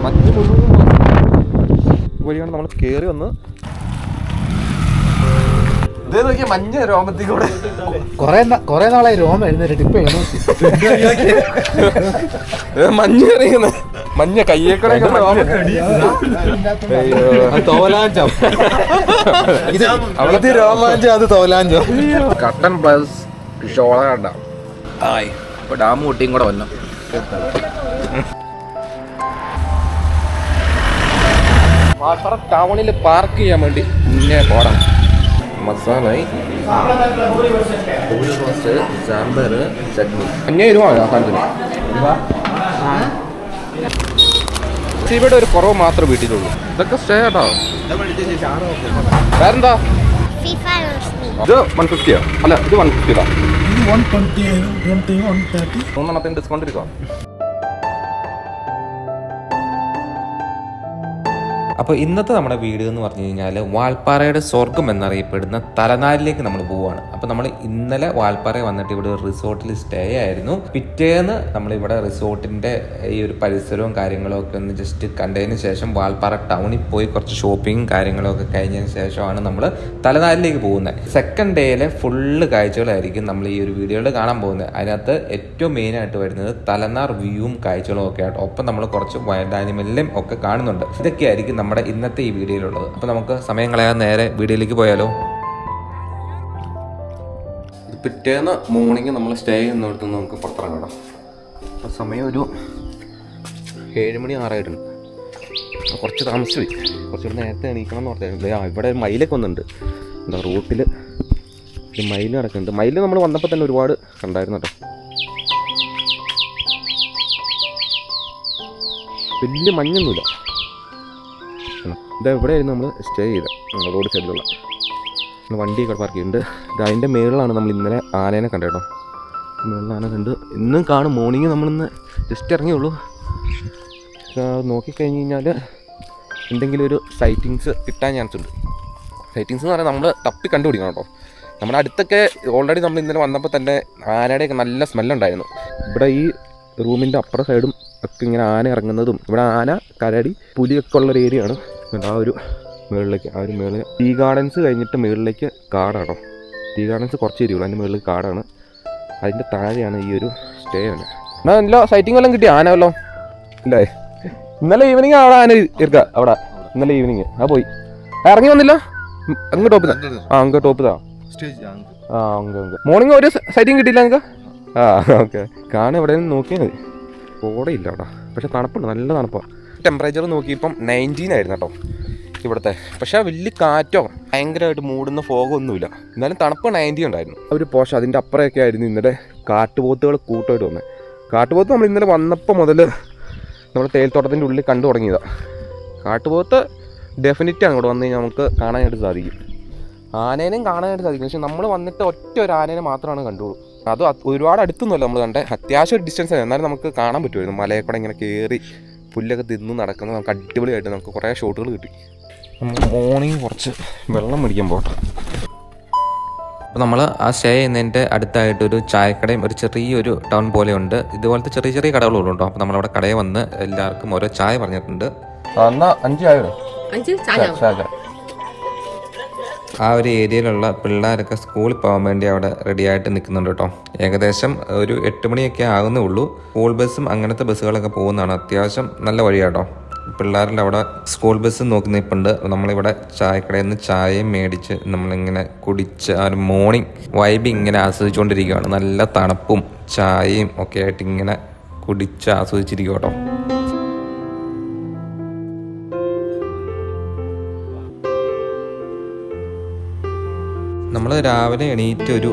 മഞ്ഞ് മുഴുവൻ വഴിയാണ് നമ്മൾ കയറി വന്ന്. ഇതേ നോക്കിയ മഞ്ഞ രോമത്തിൽ കൂടെ കൊറേ നാളായി രോമം എഴുന്നേറ്റ് ഇപ്പൊ മഞ്ഞ് എറിയുന്ന മഞ്ഞ കയ്യേക്കട തോലാഞ്ചം. അവിടുത്തെ രോമാഞ്ചം അത് തോലാഞ്ചം. കട്ടൻ പ്ലസ് ഷോള കണ്ട ആയി ഇപ്പൊ ഡാം കുട്ടിയും കൂടെ വന്നു. വാട്ടർ ടൗണിൽ പാർക്ക് ചെയ്യാൻ വേണ്ടി മുന്നേ പോകണം. മസാലയായി സാമ്പാർ ചട്നി 5,000 രൂപ സാധനത്തിന്. ഇവിടെ ഒരു കുറവ് മാത്രമേ വീട്ടിലുള്ളൂ. ഇതൊക്കെ സ്റ്റേ കേട്ടോ. വേറെന്താ ഇത് 150 അല്ല ഇത് 150 മൂന്നെണ്ണത്തിന് ഡിസ്കൗണ്ട് എടുക്കാം. അപ്പോൾ ഇന്നത്തെ നമ്മുടെ വീഡിയോ എന്ന് പറഞ്ഞു കഴിഞ്ഞാൽ വാൽപ്പാറയുടെ സ്വർഗം എന്നറിയപ്പെടുന്ന തലനാരിലേക്ക് നമ്മൾ പോവുകയാണ്. അപ്പോൾ നമ്മൾ ഇന്നലെ വാൽപ്പാറ വന്നിട്ട് ഇവിടെ ഒരു റിസോർട്ടിൽ സ്റ്റേ ആയിരുന്നു. പിറ്റേന്ന് നമ്മളിവിടെ റിസോർട്ടിൻ്റെ ഈ ഒരു പരിസരവും കാര്യങ്ങളും ഒക്കെ ഒന്ന് ജസ്റ്റ് കണ്ടതിന് ശേഷം വാൽപ്പാറ ടൗണിൽ പോയി കുറച്ച് ഷോപ്പിങ്ങും കാര്യങ്ങളും ഒക്കെ കഴിഞ്ഞതിന് ശേഷമാണ് നമ്മൾ തലനാരിലേക്ക് പോകുന്നത്. സെക്കൻഡ് ഡേയിലെ ഫുള്ള് കാഴ്ചകളായിരിക്കും നമ്മൾ ഈ ഒരു വീഡിയോയിൽ കാണാൻ പോകുന്നത്. അതിനകത്ത് ഏറ്റവും മെയിനായിട്ട് വരുന്നത് തലനാർ വ്യൂവും കാഴ്ചകളും ഒക്കെ ആയിട്ട് ഒപ്പം നമ്മൾ കുറച്ച് വൈൽഡ് ആനിമലിലും ഒക്കെ കാണുന്നുണ്ട്. ഇതൊക്കെയായിരിക്കും നമ്മുടെ ഇന്നത്തെ ഈ വീഡിയോയിലുള്ളത്. അപ്പോൾ നമുക്ക് സമയം കളയാൻ നേരെ വീഡിയോയിലേക്ക് പോയാലോ. പിറ്റേന്ന് മോർണിംഗ് നമ്മൾ സ്റ്റേ ചെയ്യുന്നിടത്ത് നമുക്ക് പുറത്തിറങ്ങണം. അപ്പോൾ സമയം ഒരു 7 മണി 6 ആയിട്ടുണ്ട്. കുറച്ച് താമസിച്ചു പോയി. കുറച്ചുകൂടെ നേരത്തെ എണീക്കണം എന്ന് പറഞ്ഞിട്ടുണ്ട്. ഇവിടെ ഒരു മയിലൊക്കെ വന്നിട്ടുണ്ട്. എന്താ റൂട്ടിൽ ഒരു മയിൽ കിടക്കുന്നുണ്ട്. മയിൽ നമ്മൾ വന്നപ്പോൾ തന്നെ ഒരുപാട് കണ്ടായിരുന്നു കേട്ടോ. വലിയ മഞ്ഞൊന്നുമില്ല. ഇതാ ഇവിടെയായിരുന്നു നമ്മൾ സ്റ്റേ ചെയ്തത്. റോഡ് സൈഡിലുള്ള വണ്ടിയൊക്കെ പാർക്ക് ചെയ്യുന്നുണ്ട്. ഇത് അതിൻ്റെ മേളിലാണ് നമ്മൾ ഇന്നലെ ആനേനെ കണ്ടത് കേട്ടോ. മേളിൽ ആന കണ്ട് ഇന്നും കാണും. മോർണിംഗ് നമ്മളിന്ന് ജസ്റ്റ് ഇറങ്ങിയുള്ളൂ. നോക്കിക്കഴിഞ്ഞ് കഴിഞ്ഞാൽ എന്തെങ്കിലും ഒരു സൈറ്റിങ്സ് കിട്ടാൻ ചാൻസ് ഉണ്ട്. സൈറ്റിങ്സ് എന്ന് പറഞ്ഞാൽ നമ്മൾ തപ്പി കണ്ടുപിടിക്കണം കേട്ടോ. നമ്മുടെ അടുത്തൊക്കെ ഓൾറെഡി നമ്മൾ ഇന്നലെ വന്നപ്പോൾ തന്നെ ആനയുടെയൊക്കെ നല്ല സ്മെല്ലുണ്ടായിരുന്നു. ഇവിടെ ഈ റൂമിൻ്റെ അപ്പുറ സൈഡും ഒക്കെ ഇങ്ങനെ ആന ഇറങ്ങുന്നതും ഇവിടെ ആന കരടി പുലിയൊക്കെ ഉള്ളൊരു ഏരിയ ആണ്. ആ ഒരു മുകളിലേക്ക് ആ ഒരു മുകളിൽ ടീ ഗാർഡൻസ് കഴിഞ്ഞിട്ട് മുകളിലേക്ക് കാടാണോ. ടീ ഗാർഡൻസ് കുറച്ച് ഏരിയയുള്ളൂ. അതിൻ്റെ മുകളിൽ കാടാണ്. അതിൻ്റെ താഴെയാണ് ഈ ഒരു സ്റ്റേ ആണ്. എന്നാൽ നല്ല സൈറ്റിംഗ് വല്ലതും കിട്ടിയ ആന വല്ലോ ഇല്ലേ? ഇന്നലെ ഈവനിങ് അവിടെ ആന ഇരിക്കുക അവിടെ. ഇന്നലെ ഈവനിങ് പോയി ഇറങ്ങി വന്നില്ല. അങ്ങ് ടോപ്പ് അങ്ങ് ടോപ്പ് മോർണിംഗ് ഒരു സൈറ്റിംഗ് കിട്ടിയില്ല നിങ്ങൾക്ക്? ഓക്കെ കാണാൻ എവിടെ നിന്ന് നോക്കിയാൽ മതി. കോടയില്ല അവിടെ, പക്ഷെ തണുപ്പുണ്ട്. നല്ല തണുപ്പാണ്. ടെമ്പറേച്ചർ നോക്കിയപ്പം 19 ആയിരുന്നു കേട്ടോ ഇവിടുത്തെ. പക്ഷേ വലിയ കാറ്റോ ഭയങ്കരമായിട്ട് മൂടുന്ന ഫോഗൊന്നുമില്ല. എന്നാലും തണുപ്പ് 90 ഉണ്ടായിരുന്നു. ഒരു പോഷ അതിൻ്റെ അപ്പുറമൊക്കെ ആയിരുന്നു ഇന്നലെ കാട്ടുപോത്തുകൾ കൂട്ടമായിട്ട് വന്നത്. കാട്ടുപോത്ത് നമ്മൾ ഇന്നലെ വന്നപ്പോൾ മുതൽ നമ്മൾ തേയിലത്തോട്ടത്തിൻ്റെ ഉള്ളിൽ കണ്ടു തുടങ്ങിയതാണ്. കാട്ടുപോത്ത് ഡെഫിനറ്റ് ആണ് ഇവിടെ വന്നു കഴിഞ്ഞാൽ നമുക്ക് കാണാനായിട്ട് സാധിക്കും. ആനേനെയും കാണാനായിട്ട് സാധിക്കും. പക്ഷേ നമ്മൾ വന്നിട്ട് ഒറ്റ ഒരു ആനേനെ മാത്രമാണ് കണ്ടുള്ളൂ. അത് ഒരുപാട് അടുത്തൊന്നുമല്ല നമ്മൾ കണ്ടത്. അത്യാവശ്യം ഒരു ഡിസ്റ്റൻസ് ആയിരുന്നു. എന്നാലും നമുക്ക് കാണാൻ പറ്റുമായിരുന്നു. മലയെ കൂടെ ഇങ്ങനെ കയറി പുല്ലൊക്കെ തിന്ന് നടക്കുന്നത് നമുക്ക് അടിപൊളിയായിട്ട് നമുക്ക് കുറേ ഷോട്ടുകൾ കിട്ടി. മോർണിംഗ് കുറച്ച് വെള്ളം മേടിക്കാൻ പോകട്ടെ. അപ്പോൾ നമ്മൾ ആ സ്റ്റേ ചെയ്യുന്നതിൻ്റെ അടുത്തായിട്ടൊരു ചായക്കടയും ഒരു ചെറിയൊരു ടൗൺ പോലെയുണ്ട്. ഇതുപോലത്തെ ചെറിയ ചെറിയ കടകളുള്ളൂ കേട്ടോ. അപ്പോൾ നമ്മളവിടെ കടയിൽ വന്ന് എല്ലാവർക്കും ഓരോ ചായ പറഞ്ഞിട്ടുണ്ട്. എന്നാൽ 5 ചായ. ആ ഒരു ഏരിയയിലുള്ള പിള്ളേരൊക്കെ സ്കൂളിൽ പോകാൻ വേണ്ടി അവിടെ റെഡി ആയിട്ട് നിൽക്കുന്നുണ്ട് കേട്ടോ. ഏകദേശം ഒരു 8 മണിയൊക്കെ ആകുന്നേ ഉള്ളൂ. സ്കൂൾ ബസ്സും അങ്ങനത്തെ ബസ്സുകളൊക്കെ പോകുന്നതാണ്. അത്യാവശ്യം നല്ല വഴിയാട്ടോ. പിള്ളേരുടെ അവിടെ സ്കൂൾ ബസ് നോക്കി നിൽപ്പുണ്ട്. നമ്മളിവിടെ ചായക്കടയിൽ നിന്ന് ചായയും മേടിച്ച് നമ്മളിങ്ങനെ കുടിച്ച് ആ ഒരു മോർണിംഗ് വൈബ് ഇങ്ങനെ ആസ്വദിച്ചുകൊണ്ടിരിക്കുകയാണ്. നല്ല തണുപ്പും ചായയും ഒക്കെ ആയിട്ട് ഇങ്ങനെ കുടിച്ച് ആസ്വദിച്ചിരിക്കും കേട്ടോ. നമ്മൾ രാവിലെ എണീറ്റ് ഒരു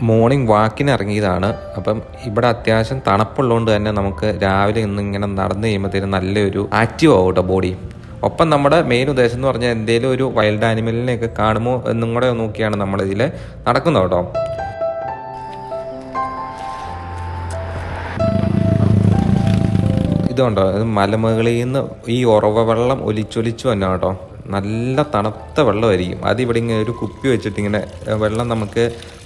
മോർണിംഗ് വാക്കിന് ഇറങ്ങിയതാണ്. അപ്പം ഇവിടെ അത്യാവശ്യം തണുപ്പുള്ളതുകൊണ്ട് തന്നെ നമുക്ക് രാവിലെ ഇങ്ങനെ നടന്നു കഴിയുമ്പോഴത്തേനും നല്ലൊരു ആക്റ്റീവ് ആവും കേട്ടോ ബോഡി. ഒപ്പം നമ്മുടെ മെയിൻ ഉദ്ദേശം എന്ന് പറഞ്ഞാൽ എന്തെങ്കിലും ഒരു വൈൽഡ് ആനിമലിനെയൊക്കെ കാണുമോ എന്നും കൂടെ നോക്കിയാണ് നമ്മളിതിൽ നടക്കുന്നത് കേട്ടോ. ഇതുണ്ടോ, മലമുകളിൽ നിന്ന് ഈ ഉറവ വെള്ളം ഒലിച്ചൊലിച്ചു തന്നെ കേട്ടോ. നല്ല തണുത്ത വെള്ളമായിരിക്കും. അതിവിടെ ഇങ്ങനെ ഒരു കുപ്പി വെച്ചിട്ട് ഇങ്ങനെ വെള്ളം നമുക്ക്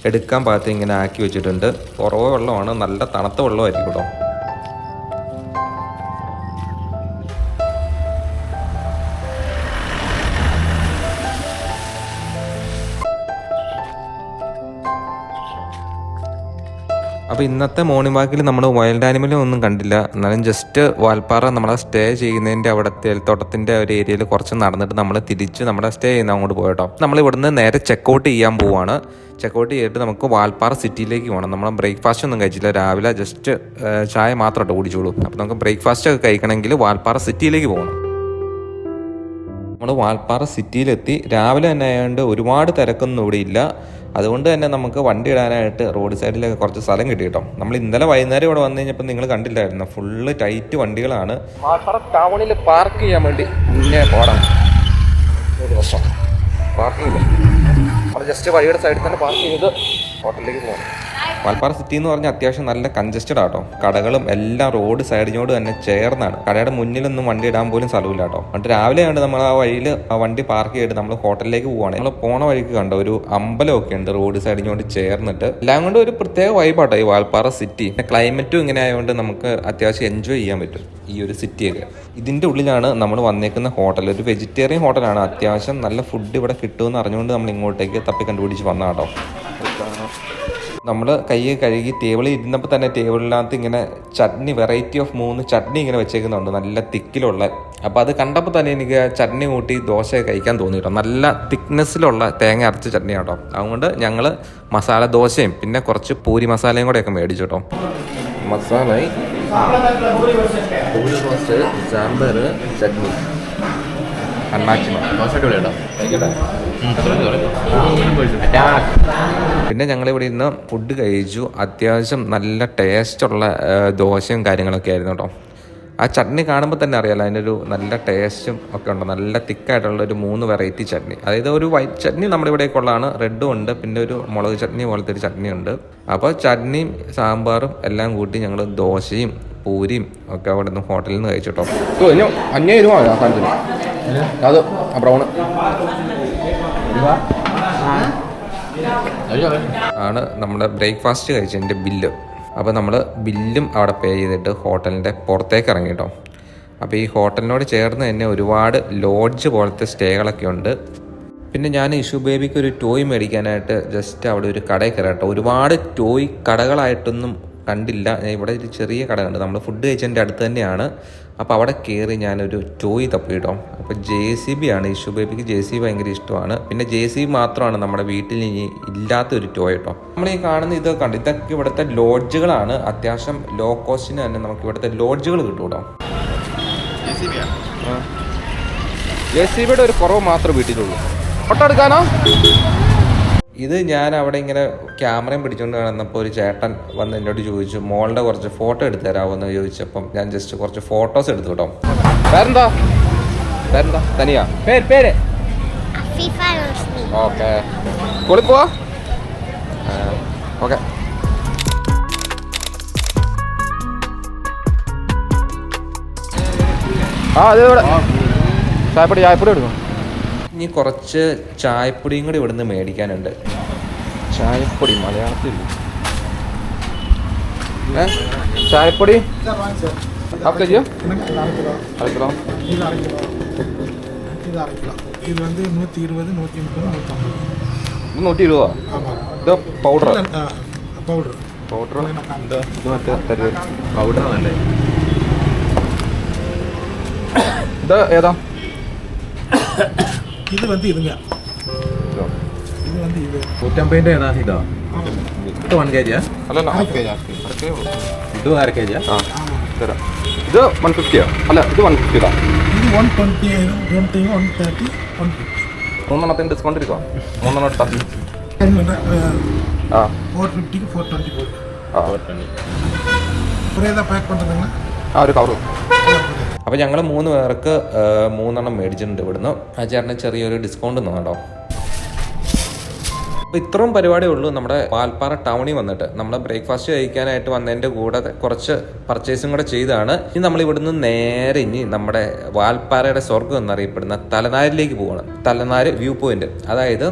എടുക്കാൻ പാകത്ത് ഇങ്ങനെ ആക്കി വെച്ചിട്ടുണ്ട്. ഉറവ വെള്ളമാണ്, നല്ല തണുത്ത വെള്ളമായിരിക്കും കേട്ടോ. അപ്പോൾ ഇന്നത്തെ മോർണിംഗ് വാക്കിൽ നമ്മൾ വൈൽഡ് ആനിമലും ഒന്നും കണ്ടില്ല. എന്നാലും ജസ്റ്റ് വാൽപ്പാറ നമ്മളെ സ്റ്റേ ചെയ്യുന്നതിൻ്റെ അവിടെ തേൽത്തോട്ടത്തിൻ്റെ ഒരു ഏരിയയിൽ കുറച്ച് നടന്നിട്ട് നമ്മൾ തിരിച്ച് നമ്മുടെ സ്റ്റേ ചെയ്യുന്ന അങ്ങോട്ട് പോയിട്ടോ. നമ്മൾ ഇവിടുന്ന് നേരെ ചെക്കൗട്ട് ചെയ്യാൻ പോവുകയാണ്. ചെക്കൗട്ട് ചെയ്തിട്ട് നമുക്ക് വാൽപ്പാറ സിറ്റിയിലേക്ക് പോകണം. നമ്മൾ ബ്രേക്ക്ഫാസ്റ്റ് ഒന്നും കഴിച്ചില്ല, രാവിലെ ജസ്റ്റ് ചായ മാത്രമായിട്ട് കുടിച്ചോളൂ. അപ്പോൾ നമുക്ക് ബ്രേക്ക്ഫാസ്റ്റ് ഒക്കെ കഴിക്കണമെങ്കിൽ വാൽപ്പാറ സിറ്റിയിലേക്ക് പോകണം. നമ്മൾ വാൽപ്പാറ സിറ്റിയിലെത്തി. രാവിലെ തന്നെ ആയതുകൊണ്ട് ഒരുപാട് തിരക്കൊന്നും ഇവിടെ ഇല്ല. അതുകൊണ്ട് തന്നെ നമുക്ക് വണ്ടി ഇടാനായിട്ട് റോഡ് സൈഡിലൊക്കെ കുറച്ച് സ്ഥലം കിട്ടി കേട്ടോ. നമ്മൾ ഇന്നലെ വൈകുന്നേരം ഇവിടെ വന്നു കഴിഞ്ഞപ്പോൾ നിങ്ങൾ കണ്ടില്ലായിരുന്നു, ഫുള്ള് ടൈറ്റ് വണ്ടികളാണ്. വാൽപ്പാറ ടൗണിൽ പാർക്ക് ചെയ്യാൻ വേണ്ടി പിന്നെ പോകണം ഒരു ദിവസം പാർക്കിംഗ്. നമ്മൾ ജസ്റ്റ് വഴിയുടെ സൈഡിൽ തന്നെ പാർക്ക് ചെയ്ത് ഹോട്ടലിലേക്ക് പോകണം. വാൽപ്പാറ സിറ്റി എന്ന് പറഞ്ഞാൽ അത്യാവശ്യം നല്ല കൺജസ്റ്റഡ് ആട്ടോ. കടകളും എല്ലാം റോഡ് സൈഡിനോട് തന്നെ ചേർന്നാണ്. കടയുടെ മുന്നിലൊന്നും വണ്ടി ഇടാൻ പോലും സ്ഥലമില്ല കേട്ടോ. എന്നിട്ട് രാവിലെ കണ്ട് നമ്മൾ ആ വഴിയിൽ ആ വണ്ടി പാർക്ക് ചെയ്തിട്ട് നമ്മൾ ഹോട്ടലിലേക്ക് പോവാണ്. നമ്മൾ പോണ വഴിക്ക് കണ്ട ഒരു അമ്പലമൊക്കെ ഉണ്ട് റോഡ് സൈഡിനോട് ചേർന്നിട്ട്. എല്ലാം കൊണ്ട് ഒരു പ്രത്യേക വൈബാട്ടോ ഈ വാൽപ്പാറ സിറ്റി. ക്ലൈമറ്റും ഇങ്ങനെ ആയതുകൊണ്ട് നമുക്ക് അത്യാവശ്യം എൻജോയ് ചെയ്യാൻ പറ്റും ഈ ഒരു സിറ്റിയൊക്കെ. ഇതിൻ്റെ ഉള്ളിലാണ് നമ്മൾ വന്നേക്കുന്ന ഹോട്ടൽ. ഒരു വെജിറ്റേറിയൻ ഹോട്ടലാണ്. അത്യാവശ്യം നല്ല ഫുഡ് ഇവിടെ കിട്ടുമെന്ന് അറിഞ്ഞുകൊണ്ട് നമ്മൾ ഇങ്ങോട്ടേക്ക് തപ്പി കണ്ടുപിടിച്ച് വന്ന കേട്ടോ. നമ്മൾ കൈ കഴുകി ടേബിളിൽ ഇരുന്നപ്പോൾ തന്നെ ടേബിളിനകത്ത് ഇങ്ങനെ ചട്നി, വെറൈറ്റി ഓഫ് 3 ചട്നി ഇങ്ങനെ വെച്ചേക്കുന്നുണ്ട്, നല്ല തിക്കിലുള്ള. അപ്പോൾ അത് കണ്ടപ്പോൾ തന്നെ എനിക്ക് ചട്നി കൂട്ടി ദോശ കഴിക്കാൻ തോന്നി കേട്ടോ. നല്ല തിക്നെസ്സിലുള്ള തേങ്ങ അരച്ച ചട്നി കേട്ടോ. അതുകൊണ്ട് ഞങ്ങൾ മസാല ദോശയും പിന്നെ കുറച്ച് പൂരി മസാലയും കൂടെയൊക്കെ മേടിച്ചു കേട്ടോ. മസാല, പൂരി റോസ്റ്റ്, സാമ്പാർ, ചട്നി പിന്നെ ഞങ്ങളിവിടെ ഇന്ന് ഫുഡ് കഴിച്ചു. അത്യാവശ്യം നല്ല ടേസ്റ്റുള്ള ദോശയും കാര്യങ്ങളൊക്കെ ആയിരുന്നു കേട്ടോ. ആ ചട്നി കാണുമ്പോൾ തന്നെ അറിയാലോ അതിൻ്റെ ഒരു നല്ല ടേസ്റ്റും ഒക്കെ ഉണ്ട്. നല്ല തിക്കായിട്ടുള്ള ഒരു 3 വെറൈറ്റി ചട്നി. അതായത് ഒരു വൈറ്റ് ചട്നി നമ്മുടെ ഇവിടേക്ക് ഉള്ളതാണ്, റെഡും ഉണ്ട്, പിന്നെ ഒരു മുളക് ചട്നി പോലത്തെ ഒരു ചട്നി ഉണ്ട്. അപ്പോൾ ചട്നിയും സാമ്പാറും എല്ലാം കൂട്ടി ഞങ്ങൾ ദോശയും പൂരിയും ഒക്കെ അവിടെ നിന്ന് ഹോട്ടലിൽ നിന്ന് കഴിച്ചിട്ടോ. 500 രൂപ അത് ബ്രൗണ് ആണ് നമ്മുടെ ബ്രേക്ക്ഫാസ്റ്റ് കഴിച്ചതിൻ്റെ ബില്ല്. അപ്പോൾ നമ്മൾ ബില്ലും അവിടെ പേ ചെയ്തിട്ട് ഹോട്ടലിൻ്റെ പുറത്തേക്ക് ഇറങ്ങി കേട്ടോ. അപ്പോൾ ഈ ഹോട്ടലിനോട് ചേർന്ന് തന്നെ ഒരുപാട് ലോഡ്ജ് പോലത്തെ സ്റ്റേകളൊക്കെ ഉണ്ട്. പിന്നെ ഞാൻ ഇഷു ബേബിക്ക് ഒരു ടോയ് മേടിക്കാനായിട്ട് ജസ്റ്റ് അവിടെ ഒരു കടയിൽ കയറാം കേട്ടോ. ഒരുപാട് ടോയ് കടകളായിട്ടൊന്നും കണ്ടില്ല. ഇവിടെ ഒരു ചെറിയ കടയുണ്ട്, നമ്മൾ ഫുഡ് കഴിച്ചതിൻ്റെ അടുത്ത് തന്നെയാണ്. അപ്പോൾ അവിടെ കയറി ഞാനൊരു ടോയ് തപ്പി കേട്ടോ. അപ്പോൾ JCB ആണ്. ഇഷു ബേബിക്ക് JCB ഭയങ്കര ഇഷ്ടമാണ്. പിന്നെ JCB മാത്രമാണ് നമ്മുടെ വീട്ടിൽ ഇനി ഇല്ലാത്തൊരു ടോയ് കേട്ടോ. നമ്മൾ ഈ കാണുന്ന ഇത് കണ്ടു, ഇതൊക്കെ ഇവിടുത്തെ ലോഡ്ജുകളാണ്. അത്യാവശ്യം ലോ കോസ്റ്റിന് തന്നെ നമുക്ക് ഇവിടുത്തെ ലോഡ്ജുകൾ കിട്ടും കേട്ടോ. JCBയുടെ ഒരു കുറവ് മാത്രമേ വീട്ടിലുള്ളൂ. ഫോട്ടോ എടുക്കാനോ? ഇത് ഞാൻ അവിടെ ഇങ്ങനെ ക്യാമറയും പിടിച്ചുകൊണ്ട് കാണുന്നപ്പോൾ ഒരു ചേട്ടൻ വന്ന് എന്നോട് ചോദിച്ചു, മോളുടെ കുറച്ച് ഫോട്ടോ എടുത്ത് തരാമോ എന്ന് ചോദിച്ചപ്പം ഞാൻ ജസ്റ്റ് കുറച്ച് ഫോട്ടോസ് എടുത്തു കേട്ടോ. പേരെന്താ? തനിയാ? പേര് ഓക്കെ. സ്കൂളിൽ പോവാ? ഓക്കെ. അത് ഇവിടെ ചായപ്പൊടി എടുക്കും. ഇനി കുറച്ച് ചായപ്പൊടിയും കൂടി ഇവിടുന്ന് മേടിക്കാനുണ്ട്. ചായപ്പൊടി മലയാളത്തിൽ ചായപ്പൊടി ഹാഫ് കെ ജിയോ? അര കിലോ. இது வந்து 120, 130, 150. 120. ഇത് പൗഡർ പൗഡർ ഇത് മറ്റേ തരുവ പൗഡറാണല്ലേ. ഇത് ഏതാ? இது வந்து இதுங்க. இது வந்து இது 150 ഏതാ? ഇതാ. ഇത് 1 kg അല്ലല്ല, ഇത് 1/2 kg. തരാം. ഇത് 150 അല്ല, ഇത് 150 ഇതാ. ഇത് 120, 130, 130, 150. 3 ഡിസ്കൗണ്ട് എടുക്കാം. 3 ഇട്ടാ 450 420 420. ஒரே தான் பேக் பண்ணுறதுங்களா? ഒരു കവറ്. അപ്പോൾ ഞങ്ങൾ 3 പേർക്ക് 3 മേടിച്ചിട്ടുണ്ട് ഇവിടുന്ന്. ആ ചേട്ടന് ചെറിയൊരു ഡിസ്കൗണ്ട് തന്നോ. അപ്പോൾ ഇത്രയും പരിപാടിയേ ഉള്ളൂ നമ്മുടെ വാൽപ്പാറ ടൗണിൽ വന്നിട്ട്. നമ്മൾ ബ്രേക്ക്ഫാസ്റ്റ് കഴിക്കാനായിട്ട് വന്നതിൻ്റെ കൂടെ കുറച്ച് പർച്ചേസും കൂടെ ചെയ്താണ്. ഇനി നമ്മൾ ഇവിടുന്ന് നേരെ ഇനി നമ്മുടെ വാൽപ്പാറയുടെ സ്വർഗ്ഗം എന്നറിയപ്പെടുന്ന തലനാരിലേക്ക് പോവാണ്. തലനാര് വ്യൂ പോയിന്റ്, അതായത്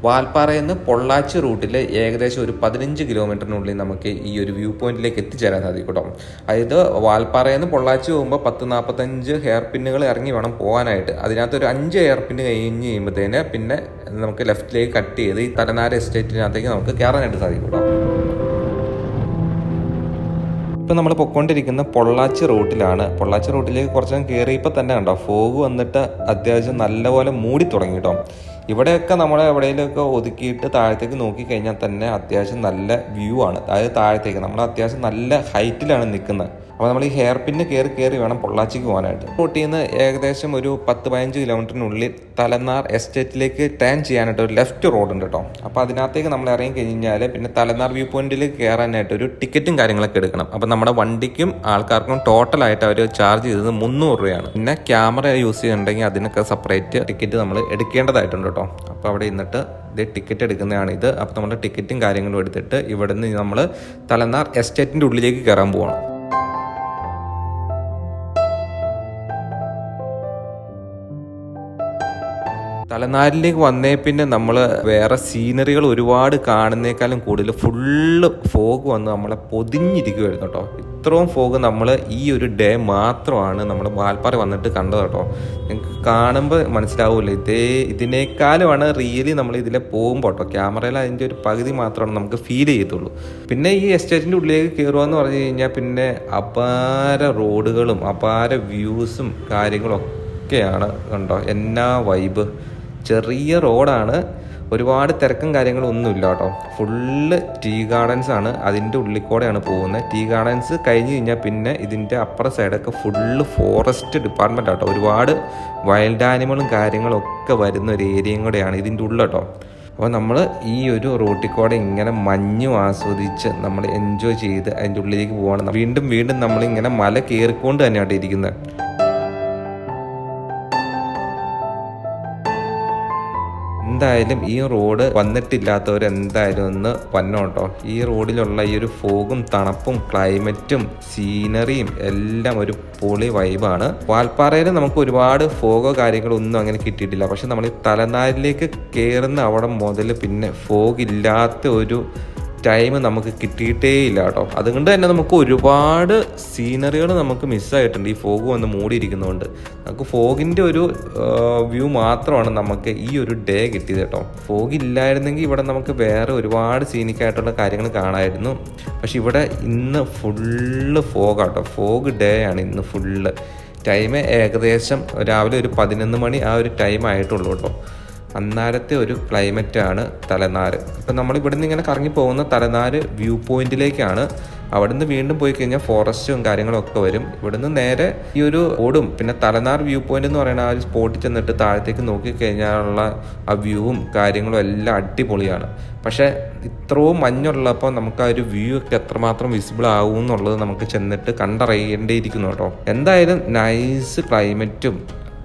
വാൽപ്പാറയിൽ നിന്ന് പൊള്ളാച്ചി റൂട്ടിൽ ഏകദേശം ഒരു 15 കിലോമീറ്ററിനുള്ളിൽ നമുക്ക് ഈ ഒരു വ്യൂ പോയിന്റിലേക്ക് എത്തിച്ചേരാൻ സാധിക്കും കേട്ടോ. അതായത് വാൽപ്പാറയിൽ നിന്ന് പൊള്ളാച്ചി പോകുമ്പോൾ 10-45 ഹെയർ പിന്നുകൾ ഇറങ്ങി വേണം പോകാനായിട്ട്. അതിനകത്ത് ഒരു 5 ഹെയർ പിന്ന് കഴിഞ്ഞ് കഴിയുമ്പോഴത്തേന് പിന്നെ നമുക്ക് ലെഫ്റ്റിലേക്ക് കട്ട് ചെയ്ത് ഈ തലനാര് എസ്റ്റേറ്റിനകത്തേക്ക് നമുക്ക് കയറാനായിട്ട് സാധിക്കും കേട്ടോ. ഇപ്പം നമ്മൾ പൊയ്ക്കൊണ്ടിരിക്കുന്ന പൊള്ളാച്ചി റൂട്ടിലാണ്. പൊള്ളാച്ചി റൂട്ടിലേക്ക് കുറച്ച് കയറിയപ്പോൾ തന്നെ കണ്ടോ ഫോഗ് വന്നിട്ട് അത്യാവശ്യം നല്ലപോലെ മൂടി തുടങ്ങി കേട്ടോ. ഇവിടെയൊക്കെ നമ്മൾ എവിടെയെങ്കിലുമൊക്കെ ഒതുക്കിയിട്ട് താഴത്തേക്ക് നോക്കിക്കഴിഞ്ഞാൽ തന്നെ അത്യാവശ്യം നല്ല വ്യൂ ആണ്. അതായത് താഴത്തേക്ക് നമ്മൾ അത്യാവശ്യം നല്ല ഹൈറ്റിലാണ് നിൽക്കുന്നത്. അപ്പോൾ നമ്മൾ ഈ ഹെയർ പിന്ന് കയറി വേണം പൊള്ളാച്ചിക്ക് പോകാനായിട്ട്. റൂട്ടിൽ നിന്ന് ഏകദേശം ഒരു 10-15 കിലോമീറ്ററിനുള്ളിൽ തലനാർ എസ്റ്റേറ്റിലേക്ക് ടേൺ ചെയ്യാനായിട്ട് ഒരു ലെഫ്റ്റ് റോഡ് ഉണ്ട് കേട്ടോ. അപ്പോൾ അതിനകത്തേക്ക് നമ്മൾ ഇറങ്ങി കഴിഞ്ഞാൽ പിന്നെ തലനാർ വ്യൂ പോയിന്റിലേക്ക് കയറാനായിട്ട് ഒരു ടിക്കറ്റും കാര്യങ്ങളൊക്കെ എടുക്കണം. അപ്പോൾ നമ്മുടെ വണ്ടിക്കും ആൾക്കാർക്കും ടോട്ടലായിട്ട് അവർ ചാർജ് ചെയ്തത് 300 രൂപയാണ്. പിന്നെ ക്യാമറ യൂസ് ചെയ്യുന്നുണ്ടെങ്കിൽ അതിനൊക്കെ സെപ്പറേറ്റ് ടിക്കറ്റ് നമ്മൾ എടുക്കേണ്ടതായിട്ടുണ്ട് കേട്ടോ. അപ്പോൾ അവിടെ നിന്നിട്ട് ഇത് ടിക്കറ്റ് എടുക്കുന്നതാണിത്. അപ്പോൾ നമ്മുടെ ടിക്കറ്റും കാര്യങ്ങളും എടുത്തിട്ട് ഇവിടെ നിന്ന് നമ്മൾ തലനാർ എസ്റ്റേറ്റിൻ്റെ ഉള്ളിലേക്ക് കയറാൻ പോകണം. തലനാരിലേക്ക് വന്നേ പിന്നെ നമ്മൾ വേറെ സീനറികൾ ഒരുപാട് കാണുന്നേക്കാളും കൂടുതൽ ഫുള്ള് ഫോഗ് വന്ന് നമ്മളെ പൊതിഞ്ഞിരിക്കുമായിരുന്നു കേട്ടോ. ഇത്രയും ഫോഗ് നമ്മൾ ഈ ഒരു ഡേ മാത്രമാണ് നമ്മൾ വാൽപ്പാറ വന്നിട്ട് കണ്ടത് കേട്ടോ. നിങ്ങൾക്ക് കാണുമ്പോൾ മനസ്സിലാവില്ല, ഇതിനേക്കാളുമാണ് റിയലി നമ്മൾ ഇതിലെ പോകുമ്പോൾ കേട്ടോ. ക്യാമറയിൽ അതിൻ്റെ ഒരു പകുതി മാത്രമാണ് നമുക്ക് ഫീൽ ചെയ്യത്തുള്ളൂ. പിന്നെ ഈ എസ്റ്റേറ്റിൻ്റെ ഉള്ളിലേക്ക് കയറുക എന്ന് പറഞ്ഞു കഴിഞ്ഞാൽ പിന്നെ അപാര റോഡുകളും അപാര വ്യൂസും കാര്യങ്ങളും ഒക്കെയാണ് കണ്ടോ. എന്നാ വൈബ്. ചെറിയ റോഡാണ്, ഒരുപാട് തിരക്കും കാര്യങ്ങളും ഒന്നുമില്ല കേട്ടോ. ഫുള്ള് ടീ ഗാർഡൻസ് ആണ്, അതിൻ്റെ ഉള്ളിൽ കൂടെയാണ് പോകുന്നത്. ടീ ഗാർഡൻസ് കഴിഞ്ഞ് കഴിഞ്ഞാൽ പിന്നെ ഇതിൻ്റെ അപ്പുറ സൈഡൊക്കെ ഫുള്ള് ഫോറസ്റ്റ് ഡിപ്പാർട്ട്മെൻ്റ് ആട്ടോ. ഒരുപാട് വൈൽഡ് ആനിമലും കാര്യങ്ങളും ഒക്കെ വരുന്ന ഒരു ഏരിയയും കൂടെയാണ് ഇതിൻ്റെ ഉള്ളിൽ കേട്ടോ. അപ്പോൾ നമ്മൾ ഈ ഒരു റൂട്ടിൽ കൂടെ ഇങ്ങനെ മഞ്ഞും ആസ്വദിച്ച് നമ്മൾ എൻജോയ് ചെയ്ത് അതിൻ്റെ ഉള്ളിലേക്ക് പോകണം. വീണ്ടും വീണ്ടും നമ്മളിങ്ങനെ മല കയറിക്കൊണ്ട് തന്നെയാണ് ഇരിക്കുന്നത്. എന്തായാലും ഈ റോഡ് വന്നിട്ടില്ലാത്തവർ എന്തായാലും ഒന്ന് വന്നോട്ടോ. ഈ റോഡിലുള്ള ഈ ഒരു ഫോഗും തണുപ്പും ക്ലൈമറ്റും സീനറിയും എല്ലാം ഒരു പൊളി വൈബാണ്. വാൽപ്പാറയിൽ നമുക്ക് ഒരുപാട് ഫോഗോ കാര്യങ്ങളോ ഒന്നും അങ്ങനെ കിട്ടിയിട്ടില്ല. പക്ഷെ നമ്മൾ ഈ തലനാരിലേക്ക് കയറുന്ന അവിടെ മുതൽ പിന്നെ ഫോഗ് ഇല്ലാത്ത ഒരു ടൈം നമുക്ക് കിട്ടിയിട്ടേ ഇല്ല കേട്ടോ. അതുകൊണ്ട് തന്നെ നമുക്ക് ഒരുപാട് സീനറികൾ നമുക്ക് മിസ്സായിട്ടുണ്ട് ഈ ഫോഗ് വന്ന് മൂടിയിരിക്കുന്നതുകൊണ്ട്. നമുക്ക് ഫോഗിൻ്റെ ഒരു വ്യൂ മാത്രമാണ് നമുക്ക് ഈ ഒരു ഡേ കിട്ടിയത് കേട്ടോ. ഫോഗ് ഇല്ലായിരുന്നെങ്കിൽ ഇവിടെ നമുക്ക് വേറെ ഒരുപാട് സീനിക്കായിട്ടുള്ള കാര്യങ്ങൾ കാണാമായിരുന്നു. പക്ഷെ ഇവിടെ ഇന്ന് ഫുള്ള് ഫോഗാട്ടോ. ഫോഗ് ഡേ ആണ് ഇന്ന് ഫുള്ള്. ടൈം ഏകദേശം രാവിലെ ഒരു 11 മണി ആ ഒരു ടൈം ആയിട്ടുള്ളൂ കേട്ടോ. അന്നേരത്തെ ഒരു ക്ലൈമറ്റാണ് തലനാർ. ഇപ്പം നമ്മൾ ഇവിടുന്ന് ഇങ്ങനെ കറങ്ങി പോകുന്ന തലനാർ വ്യൂ പോയിന്റിലേക്കാണ്. അവിടുന്ന് വീണ്ടും പോയി കഴിഞ്ഞാൽ ഫോറസ്റ്റും കാര്യങ്ങളൊക്കെ വരും. ഇവിടുന്ന് നേരെ ഈ ഒരു റോഡും പിന്നെ തലനാർ വ്യൂ പോയിന്റ് എന്ന് പറയുന്ന ആ ഒരു സ്പോട്ടിൽ ചെന്നിട്ട് താഴത്തേക്ക് നോക്കിക്കഴിഞ്ഞാലുള്ള ആ വ്യൂവും കാര്യങ്ങളും എല്ലാം അടിപൊളിയാണ്. പക്ഷേ ഇത്രയും മഞ്ഞുള്ളപ്പോൾ നമുക്ക് ആ ഒരു വ്യൂ ഒക്കെ എത്രമാത്രം വിസിബിൾ ആവും എന്നുള്ളത് നമുക്ക് ചെന്നിട്ട് കണ്ടറിയേണ്ടിയിരിക്കുന്നു കേട്ടോ. എന്തായാലും നൈസ് ക്ലൈമറ്റും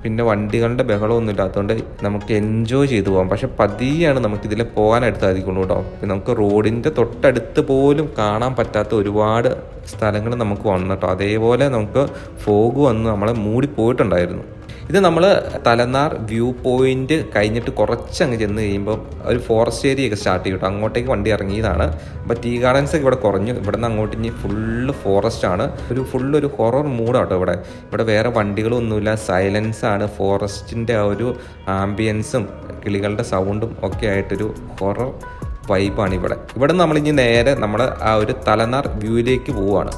പിന്നെ വണ്ടികളുടെ ബഹളമൊന്നും ഇല്ലാത്തതുകൊണ്ട് നമുക്ക് എൻജോയ് ചെയ്തു പോകാം. പക്ഷെ പതിയാണ് നമുക്കിതിൽ പോകാനായിട്ട് സാധിക്കുള്ളൂ കേട്ടോ. നമുക്ക് റോഡിൻ്റെ തൊട്ടടുത്ത് പോലും കാണാൻ പറ്റാത്ത ഒരുപാട് സ്ഥലങ്ങൾ നമുക്ക് വന്നു കേട്ടോ. അതേപോലെ നമുക്ക് ഫോഗ് വന്ന് നമ്മളെ മൂടി പോയിട്ടുണ്ടായിരുന്നു. ഇത് നമ്മൾ തലനാർ വ്യൂ പോയിന്റ് കഴിഞ്ഞിട്ട് കുറച്ചങ്ങ് ചെന്ന് കഴിയുമ്പോൾ ഒരു ഫോറസ്റ്റ് ഏരിയ ഒക്കെ സ്റ്റാർട്ട് ചെയ്യും കേട്ടോ. അങ്ങോട്ടേക്ക് വണ്ടി ഇറങ്ങിയതാണ്. അപ്പോൾ ടീ ഗാർഡൻസ് ഒക്കെ ഇവിടെ കുറഞ്ഞു. ഇവിടെ നിന്ന് അങ്ങോട്ട് ഇനി ഫുള്ള് ഫോറസ്റ്റാണ്. ഒരു ഹൊറർ മൂഡാട്ടോ ഇവിടെ. ഇവിടെ വേറെ വണ്ടികളൊന്നുമില്ല, സൈലൻസാണ്. ഫോറസ്റ്റിൻ്റെ ആ ഒരു ആംബിയൻസും കിളികളുടെ സൗണ്ടും ഒക്കെ ആയിട്ടൊരു ഹൊറർ വൈബാണ് ഇവിടെ. ഇവിടെ നമ്മളിനി നേരെ നമ്മൾ ആ ഒരു തലനാർ വ്യൂയിലേക്ക് പോവുകയാണ്.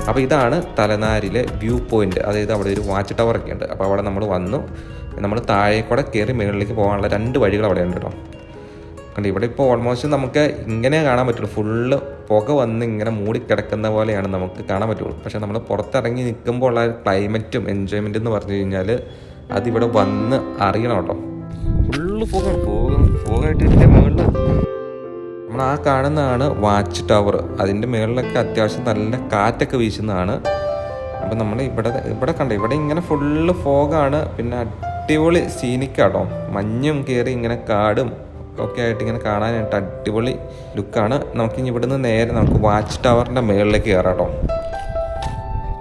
അപ്പോൾ ഇതാണ് തലനാരിലെ വ്യൂ പോയിന്റ്. അതായത് അവിടെ ഒരു വാച്ച് ടവർ ഒക്കെ ഉണ്ട്. അപ്പോൾ അവിടെ നമ്മൾ വന്നു. നമ്മൾ താഴെ കൂടെ കയറി മുകളിലേക്ക് പോകാനുള്ള 2 വഴികൾ അവിടെ ഉണ്ട് കേട്ടോ. കണ്ട് ഇവിടെ ഇപ്പോൾ ഓൾമോസ്റ്റ് നമുക്ക് ഇങ്ങനെ കാണാൻ പറ്റുള്ളൂ. ഫുള്ള് പുക വന്ന് ഇങ്ങനെ മൂടിക്കിടക്കുന്ന പോലെയാണ് നമുക്ക് കാണാൻ പറ്റുള്ളൂ. പക്ഷേ നമ്മൾ പുറത്തിറങ്ങി നിൽക്കുമ്പോൾ ഉള്ള ക്ലൈമറ്റും എൻജോയ്മെൻറ്റ് എന്ന് പറഞ്ഞു കഴിഞ്ഞാൽ അതിവിടെ വന്ന് അറിയണം കേട്ടോ. ഫുള്ള് പോകായിട്ട് ഇതിൻ്റെ മുകളിൽ നമ്മൾ ആ കാണുന്നതാണ് വാച്ച് ടവർ. അതിൻ്റെ മുകളിലൊക്കെ അത്യാവശ്യം നല്ല കാറ്റൊക്കെ വീശുന്നതാണ്. അപ്പം നമ്മൾ ഇവിടെ കണ്ട ഇവിടെ ഇങ്ങനെ ഫുള്ള് ഫോഗാണ്. പിന്നെ അടിപൊളി സീനിക്കാട്ടോ. മഞ്ഞും കയറി ഇങ്ങനെ കാടും ഒക്കെ ആയിട്ട് ഇങ്ങനെ കാണാനായിട്ട് അടിപൊളി ലുക്കാണ്. നമുക്കിനി ഇവിടുന്ന് നേരെ നമുക്ക് വാച്ച് ടവറിൻ്റെ മുകളിലേക്ക് കയറാട്ടോ.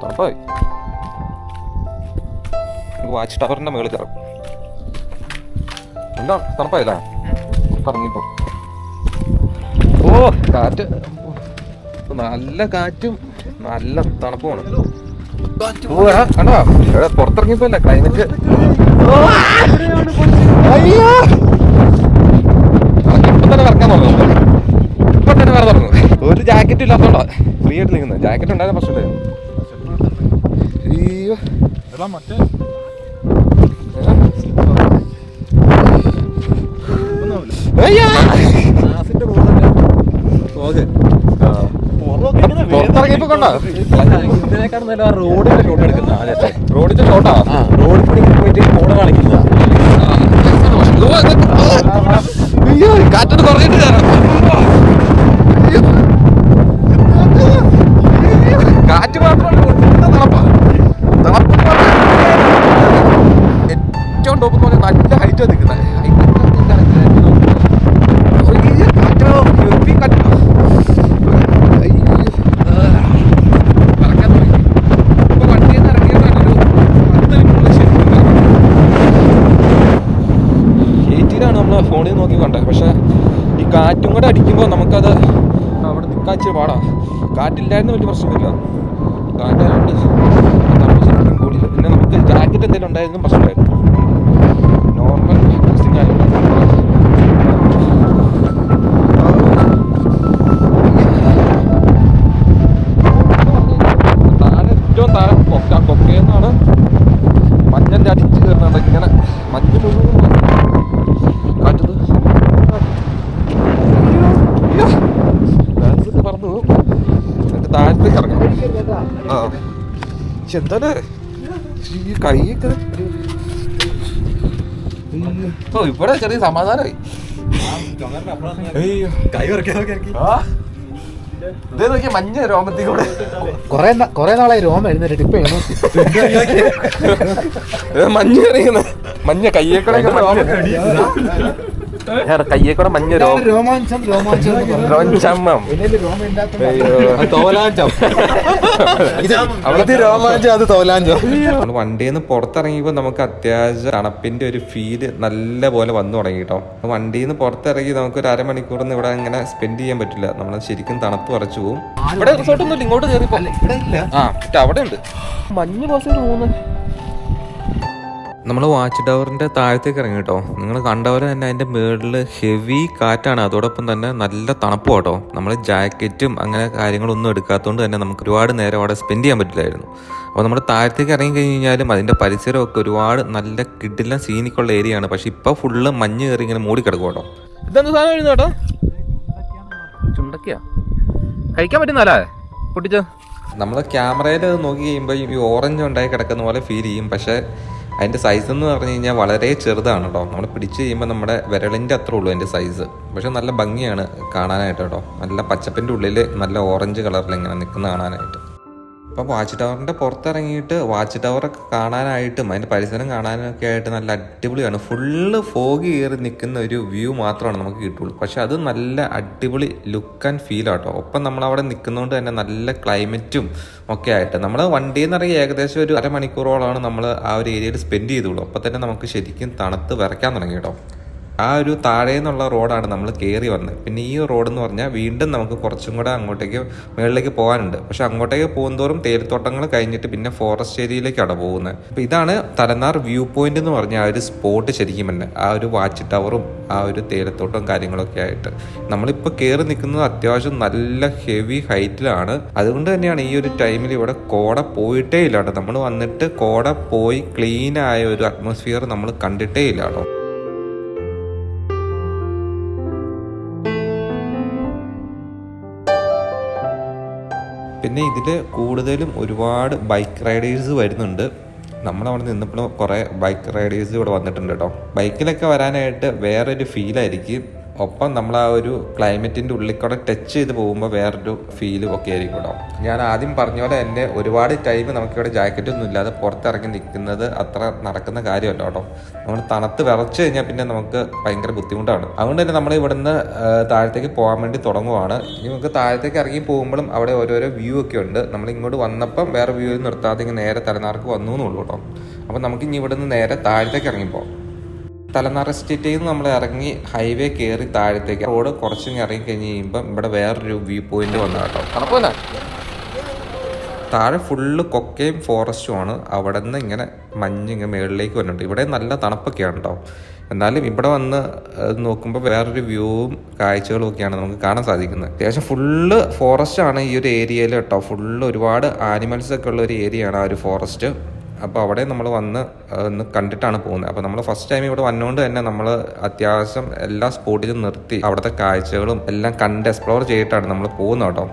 തണുപ്പായി. വാച്ച് ടവറിൻ്റെ മുകളിൽ കയറാം. എന്താ തണുപ്പായില്ല പറഞ്ഞിപ്പോ. ഓ കാറ്റ് നല്ല കാറ്റും നല്ല തണുപ്പുമാണ്. കണ്ടോ ഇവിടെ പുറത്തിറങ്ങിയപ്പോ അല്ല ക്ലൈമറ്റ്. ഇപ്പൊ തന്നെ ഇറക്കാൻ തുടങ്ങും. ഇപ്പൊ തന്നെ വേറെ തുടങ്ങും. ഒരു ജാക്കറ്റ് ഇല്ലാത്തോണ്ടാ ഫ്രീ ആയിട്ട് നിൽക്കുന്നത്. ജാക്കറ്റ് ഉണ്ടായിരുന്ന പ്രശ്നമില്ലായിരുന്നു. അയ്യോ മറ്റേ പുറത്തിറങ്ങിയപ്പോ കണ്ടോ ഇതിനേക്കാളും നല്ല റോഡിന്റെ ഷോട്ട് എടുക്കുന്ന റോഡിന്റെ ഷോട്ടാ. റോഡിൽ കൂടി പോയിട്ട് ഫോൺ കളിക്കുന്ന കാറ്റോട് കുറഞ്ഞിട്ട് കാറ്റ് മാത്രമല്ല ഏറ്റവും ടോപ്പ് പോലെ നല്ല ഹൈറ്റ് നിൽക്കുന്നത്. ഫോണിൽ നോക്കി കണ്ടേ. പക്ഷെ ഈ കാറ്റും കൂടെ അടിക്കുമ്പോൾ നമുക്കത് അവിടെ നിൽക്കാച്ച പാടാ. കാറ്റില്ലായിരുന്നു വലിയ പ്രശ്നമില്ല. കാറ്റായതുകൊണ്ട് തണുപ്പ് കൂടിയില്ല. പിന്നെ നമുക്ക് ജാക്കറ്റ് എന്തെങ്കിലും ഉണ്ടായിരുന്നു പ്രശ്നമില്ലായിരുന്നു. നോർമൽ ഡ്രസ്സിങ് ആയതുകൊണ്ട് താഴെ ഏറ്റവും താഴെ കൊക്കയെന്നാണ് മഞ്ഞൻ്റെ അടിച്ച് കയറുന്നുണ്ട്. ഇങ്ങനെ മഞ്ഞ് മുഴുവൻ കാറ്റത് പറന്നു എന്നിട്ട് താഴത്തേക്ക് ഇറങ്ങണം. ആ പക്ഷെ എന്താണ് ഈ കൈയൊക്കെ ഓ ഇവിടെ ചെറിയ സമാധാനമായി. കൈ ഇതേ നോക്കിയ മഞ്ഞ രോമത്തിൽ കൂടെ കൊറേ നാളായി രോമം എഴുന്നേറ്റ് ഇപ്പൊ മഞ്ഞ എറിയുന്നത്. മഞ്ഞ കയ്യേക്കൂടെ കയ്യേക്കൂടെ മഞ്ഞ രോമാഞ്ചം രോമാഞ്ചം തോലാഞ്ചം അവിടുത്തെ രോമാഞ്ചം അത് തോലാഞ്ചം. നമ്മൾ വണ്ടിയിൽ നിന്ന് പുറത്തിറങ്ങിയപ്പോൾ നമുക്ക് അത്യാവശ്യം തണുപ്പിന്റെ ഒരു ഫീല് നല്ല പോലെ വന്നു തുടങ്ങി കേട്ടോ. വണ്ടിയിൽ നിന്ന് പുറത്തിറങ്ങി നമുക്ക് ഒരു അരമണിക്കൂറൊന്നും ഇവിടെ അങ്ങനെ സ്പെൻഡ് ചെയ്യാൻ പറ്റില്ല. നമ്മൾ ശരിക്കും തണുപ്പ് കുറച്ചു പോകും. ഇവിടെ റിസോർട്ടൊന്നും ഇല്ല, ഇങ്ങോട്ട് കയറിപ്പോ. ഇവിടെ ഇല്ല. ആ അവിടെ ഉണ്ട് മഞ്ഞ് ബസ്സിൽ പോകുന്നത്. നമ്മൾ വാച്ച് ടവറിൻ്റെ താഴത്തേക്ക് ഇറങ്ങി കേട്ടോ. നിങ്ങൾ കണ്ട പോലെ തന്നെ അതിൻ്റെ മുകളിൽ ഹെവി കാറ്റാണ്, അതോടൊപ്പം തന്നെ നല്ല തണുപ്പ് കേട്ടോ. നമ്മൾ ജാക്കറ്റും അങ്ങനെ കാര്യങ്ങളൊന്നും എടുക്കാത്തതുകൊണ്ട് തന്നെ നമുക്ക് ഒരുപാട് നേരം അവിടെ സ്പെൻഡ് ചെയ്യാൻ പറ്റില്ലായിരുന്നു. അപ്പോൾ നമ്മൾ താഴത്തേക്ക് ഇറങ്ങി കഴിഞ്ഞാലും അതിൻ്റെ പരിസരമൊക്കെ ഒരുപാട് നല്ല കിടിലൻ സീനിക്കുള്ള ഏരിയ ആണ്. പക്ഷെ ഇപ്പോൾ ഫുള്ള് മഞ്ഞ് കയറി ഇങ്ങനെ മൂടിക്കിടക്കും കേട്ടോ. ഇതെന്ത് സാധനം എഴുതുന്ന കേട്ടോ? ചുണ്ടക്കിയാ കഴിക്കാൻ പറ്റുന്നല്ലേ പൊട്ടിച്ച? നമ്മൾ ക്യാമറയിൽ നോക്കി കഴിയുമ്പോൾ ഈ ഓറഞ്ച് ഉണ്ടായി കിടക്കുന്ന പോലെ ഫീൽ ചെയ്യും. പക്ഷേ അതിൻ്റെ സൈസ് എന്ന് പറഞ്ഞു കഴിഞ്ഞാൽ വളരെ ചെറുതാണ് കേട്ടോ. നമ്മൾ പിടിച്ച് കഴിയുമ്പോൾ നമ്മുടെ വിരളിൻ്റെ അത്ര ഉള്ളൂ അതിൻ്റെ സൈസ്. പക്ഷെ നല്ല ഭംഗിയാണ് കാണാനായിട്ട് കേട്ടോ. നല്ല പച്ചപ്പിൻ്റെ ഉള്ളിൽ നല്ല ഓറഞ്ച് കളറിൽ ഇങ്ങനെ നിൽക്കുന്ന കാണാനായിട്ട്. അപ്പോൾ വാച്ച് ടവറിൻ്റെ പുറത്തിറങ്ങിയിട്ട് വാച്ച് ടവറൊക്കെ കാണാനായിട്ടും അതിൻ്റെ പരിസരം കാണാനൊക്കെ ആയിട്ട് നല്ല അടിപൊളിയാണ്. ഫുള്ള് ഫോഗ് കയറി നിൽക്കുന്ന ഒരു വ്യൂ മാത്രമാണ് നമുക്ക് കിട്ടുള്ളൂ. പക്ഷെ അത് നല്ല അടിപൊളി ലുക്ക് ആൻഡ് ഫീൽ ആട്ടോ. ഒപ്പം നമ്മളവിടെ നിൽക്കുന്നതുകൊണ്ട് തന്നെ നല്ല ക്ലൈമറ്റും ഒക്കെ ആയിട്ട് നമ്മൾ വണ്ടിയിൽ നിന്ന് ഇറങ്ങി ഏകദേശം ഒരു അരമണിക്കൂറോളമാണ് നമ്മൾ ആ ഒരു ഏരിയയിൽ സ്പെൻഡ് ചെയ്തുള്ളൂ. അപ്പോൾ തന്നെ നമുക്ക് ശരിക്കും തണുത്ത് വിറയ്ക്കാൻ തുടങ്ങി കേട്ടോ. ആ ഒരു താഴെ നിന്നുള്ള റോഡാണ് നമ്മൾ കയറി വന്നത്. പിന്നെ ഈ റോഡ് എന്ന് പറഞ്ഞാൽ വീണ്ടും നമുക്ക് കുറച്ചും കൂടെ അങ്ങോട്ടേക്ക് മുകളിലേക്ക് പോകാനുണ്ട്. പക്ഷെ അങ്ങോട്ടേക്ക് പോകുന്തോറും തേയിലത്തോട്ടങ്ങൾ കഴിഞ്ഞിട്ട് പിന്നെ ഫോറസ്റ്റ് ഏരിയയിലേക്കാണ് പോകുന്നത്. അപ്പോൾ ഇതാണ് തലനാർ വ്യൂ പോയിന്റ് എന്ന് പറഞ്ഞ ആ ഒരു സ്പോട്ട്. ശരിക്കും തന്നെ ആ ഒരു വാച്ച് ടവറും ആ ഒരു തേയിലത്തോട്ടവും കാര്യങ്ങളൊക്കെ ആയിട്ട് നമ്മളിപ്പോൾ കയറി നിൽക്കുന്നത് അത്യാവശ്യം നല്ല ഹെവി ഹൈറ്റിലാണ്. അതുകൊണ്ട് തന്നെയാണ് ഈ ഒരു ടൈമിൽ ഇവിടെ കോട പോയിട്ടേ ഇല്ലാട്ടോ. നമ്മൾ വന്നിട്ട് കോട പോയി ക്ലീൻ ആയ ഒരു അറ്റ്മോസ്ഫിയർ നമ്മൾ കണ്ടിട്ടേ ഇല്ലാട്ടോ. പിന്നെ ഇതിൽ കൂടുതലും ഒരുപാട് ബൈക്ക് റൈഡേഴ്സ് വരുന്നുണ്ട്. നമ്മളവിടെ നിന്നപ്പോൾ കുറേ ബൈക്ക് റൈഡേഴ്സ് ഇവിടെ വന്നിട്ടുണ്ട് കേട്ടോ. ബൈക്കിലൊക്കെ വരാനായിട്ട് വേറൊരു ഫീലായിരിക്കും. ഒപ്പം നമ്മൾ ആ ഒരു ക്ലൈമറ്റിൻ്റെ ഉള്ളിൽ കൂടെ ടച്ച് ചെയ്ത് പോകുമ്പോൾ വേറൊരു ഫീലും ഒക്കെ ആയിരിക്കും കേട്ടോ. ഞാൻ ആദ്യം പറഞ്ഞ പോലെ തന്നെ ഒരുപാട് ടൈം നമുക്കിവിടെ ജാക്കറ്റൊന്നും ഇല്ലാതെ പുറത്തിറങ്ങി നിൽക്കുന്നത് അത്ര നടക്കുന്ന കാര്യമല്ല കേട്ടോ. നമ്മൾ തണുത്ത് വിറച്ച് കഴിഞ്ഞാൽ പിന്നെ നമുക്ക് ഭയങ്കര ബുദ്ധിമുട്ടാണ്. അതുകൊണ്ട് തന്നെ നമ്മൾ ഇവിടുന്ന് താഴത്തേക്ക് പോകാൻ വേണ്ടി തുടങ്ങുവാണ്. ഇനി നമുക്ക് താഴത്തേക്ക് ഇറങ്ങി പോകുമ്പോഴും അവിടെ ഓരോരോ വ്യൂ ഒക്കെ ഉണ്ട്. നമ്മൾ ഇങ്ങോട്ട് വന്നപ്പം വേറെ വ്യൂ നിർത്താതെ ഇങ്ങനെ നേരെ തലനാർക്ക് വന്നു എന്നുള്ളൂ കേട്ടോ. അപ്പം നമുക്ക് ഇനി ഇവിടുന്ന് നേരെ താഴത്തേക്ക് ഇറങ്ങിപ്പോകാം. തലനാർ എസ്റ്റേറ്റിൽ നിന്ന് നമ്മൾ ഇറങ്ങി ഹൈവേ കയറി താഴത്തേക്ക് റോഡ് കുറച്ചും ഇറങ്ങി കഴിഞ്ഞ് കഴിയുമ്പം ഇവിടെ വേറൊരു വ്യൂ പോയിന്റ് വന്നു കേട്ടോ. തണുപ്പല്ല, താഴെ ഫുള്ള് കൊക്കയും ഫോറസ്റ്റും ആണ്. അവിടെ നിന്ന് ഇങ്ങനെ മഞ്ഞിങ്ങനെ മുകളിലേക്ക് വന്നിട്ടുണ്ട്. ഇവിടെ നല്ല തണുപ്പൊക്കെയാണ് കേട്ടോ. എന്നാലും ഇവിടെ വന്ന് നോക്കുമ്പോൾ വേറൊരു വ്യൂവും കാഴ്ചകളും ഒക്കെയാണ് നമുക്ക് കാണാൻ സാധിക്കുന്നത്. അത്യാവശ്യം ഫുള്ള് ഫോറസ്റ്റ് ആണ് ഈ ഒരു ഏരിയയിൽ കേട്ടോ. ഫുള്ള് ഒരുപാട് ആനിമൽസ് ഒക്കെ ഉള്ള ഒരു ഏരിയയാണ് ആ ഒരു ഫോറസ്റ്റ്. അപ്പോൾ അവിടെ നമ്മൾ ഒന്ന് കണ്ടിട്ടാണ് പോകുന്നത്. അപ്പോൾ നമ്മൾ ഫസ്റ്റ് ടൈം ഇവിടെ വന്നുകൊണ്ട് തന്നെ നമ്മൾ അത്യാവശ്യം എല്ലാ സ്പോട്ടിലും നിർത്തി അവിടുത്തെ കാഴ്ചകളും എല്ലാം കണ്ട് എക്സ്പ്ലോർ ചെയ്തിട്ടാണ് നമ്മൾ പോകുന്നത് കേട്ടോ.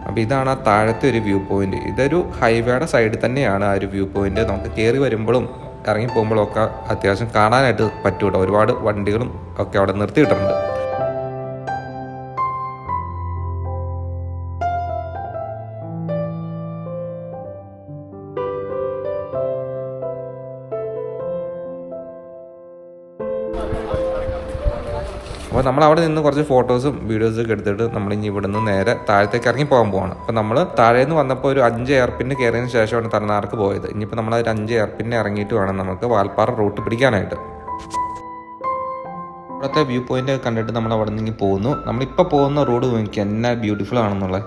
അപ്പോൾ ഇതാണ് ആ താഴത്തെ ഒരു വ്യൂ പോയിന്റ്. ഇതൊരു ഹൈവേയുടെ സൈഡിൽ തന്നെയാണ് ആ ഒരു വ്യൂ പോയിന്റ്. നമുക്ക് കയറി വരുമ്പോഴും ഇറങ്ങി പോകുമ്പോഴും ഒക്കെ അത്യാവശ്യം കാണാനായിട്ട് പറ്റും കേട്ടോ. ഒരുപാട് വണ്ടികളും ഒക്കെ അവിടെ നിർത്തിയിട്ടുണ്ട്. അപ്പോൾ നമ്മൾ അവിടെ നിന്ന് കുറച്ച് ഫോട്ടോസും വീഡിയോസും ഒക്കെ എടുത്തിട്ട് നമ്മൾ ഇനി ഇവിടെ നിന്ന് നേരെ താഴത്തേക്ക് ഇറങ്ങി പോകാൻ പോവാണ്. അപ്പോൾ നമ്മൾ താഴേന്ന് വന്നപ്പോൾ ഒരു 5 എയർപിന്ന് കയറിയതിന് ശേഷമാണ് തലനാർക്ക് പോയത്. ഇനിയിപ്പോൾ നമ്മൾ ഒരു 5 എയർപിന്ന് ഇറങ്ങിയിട്ട് വേണം നമുക്ക് വാൽപ്പാറ റൂട്ട് പിടിക്കാനായിട്ട്. അവിടുത്തെ വ്യൂ പോയിന്റ് കണ്ടിട്ട് നമ്മൾ അവിടെ നിന്ന് പോകുന്നു. നമ്മളിപ്പോൾ പോകുന്ന റോഡ് നോക്കി എന്നാ ബ്യൂട്ടിഫുൾ ആണെന്നുള്ളത്.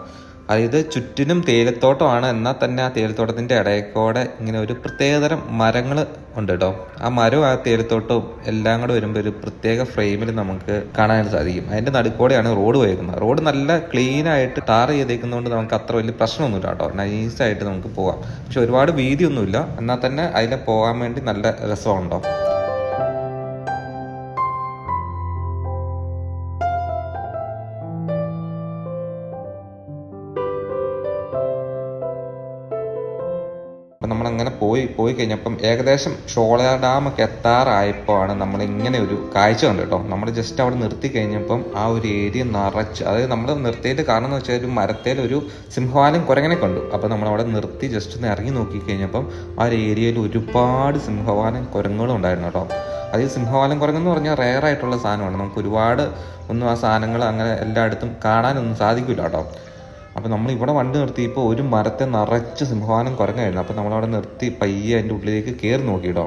അതായത് ചുറ്റിനും തേയിലത്തോട്ടമാണ്. എന്നാൽ തന്നെ ആ തേയിലത്തോട്ടത്തിൻ്റെ ഇടയ്ക്കൂടെ ഇങ്ങനെ ഒരു പ്രത്യേകതരം മരങ്ങൾ ഉണ്ട് കേട്ടോ. ആ മരവും ആ തേയിലത്തോട്ടവും എല്ലാം കൂടെ വരുമ്പോൾ ഒരു പ്രത്യേക ഫ്രെയിമിൽ നമുക്ക് കാണാനായിട്ട് സാധിക്കും. അതിൻ്റെ നടുക്കൂടെയാണ് റോഡ് പോയേക്കുന്നത്. റോഡ് നല്ല ക്ലീനായിട്ട് ടാർ ചെയ്തേക്കുന്നതുകൊണ്ട് നമുക്ക് അത്ര വലിയ പ്രശ്നമൊന്നുമില്ല കേട്ടോ. നൈസായിട്ട് നമുക്ക് പോകാം. പക്ഷെ ഒരുപാട് വീതിയൊന്നുമില്ല. എന്നാൽ തന്നെ അതിൽ പോകാൻ വേണ്ടി നല്ല രസമുണ്ടോ. അപ്പം നമ്മളങ്ങനെ പോയി കഴിഞ്ഞപ്പം ഏകദേശം ഷോളയാർ ഡാമൊക്കെ എത്താറായപ്പോഴാണ് നമ്മൾ ഇങ്ങനെ ഒരു കാഴ്ച കണ്ടു കേട്ടോ. നമ്മൾ ജസ്റ്റ് അവിടെ നിർത്തി കഴിഞ്ഞപ്പം ആ ഒരു ഏരിയ നിറച്ച്, അതായത് നമ്മൾ നിർത്തിയിട്ട് കാരണം എന്ന് വെച്ചാൽ ഒരു മരത്തേൽ ഒരു സിംഹവാലൻ കുരങ്ങനെ കണ്ടു. അപ്പോൾ നമ്മളവിടെ നിർത്തി ജസ്റ്റ് ഒന്ന് ഇറങ്ങി നോക്കി കഴിഞ്ഞപ്പം ആ ഒരു ഏരിയയിൽ ഒരുപാട് സിംഹവാലൻ കുരങ്ങുകളും ഉണ്ടായിരുന്നു കേട്ടോ. അത് ഈ സിംഹവാലൻ കുരങ്ങെന്ന് പറഞ്ഞാൽ റെയർ ആയിട്ടുള്ള സാധനമാണ്. നമുക്ക് ഒരുപാട് ഒന്നും ആ സാധനങ്ങൾ അങ്ങനെ എല്ലായിടത്തും കാണാനൊന്നും സാധിക്കില്ല കേട്ടോ. അപ്പോൾ നമ്മൾ ഇവിടെ വണ്ടി നിർത്തിയപ്പോൾ ഒരു മരത്തെ നിറച്ച് സിംഹവാലൻ കുരങ്ങായിരുന്നു. അപ്പോൾ നമ്മളവിടെ നിർത്തി പയ്യെ അതിൻ്റെ ഉള്ളിലേക്ക് കയറി നോക്കിയിട്ടോ.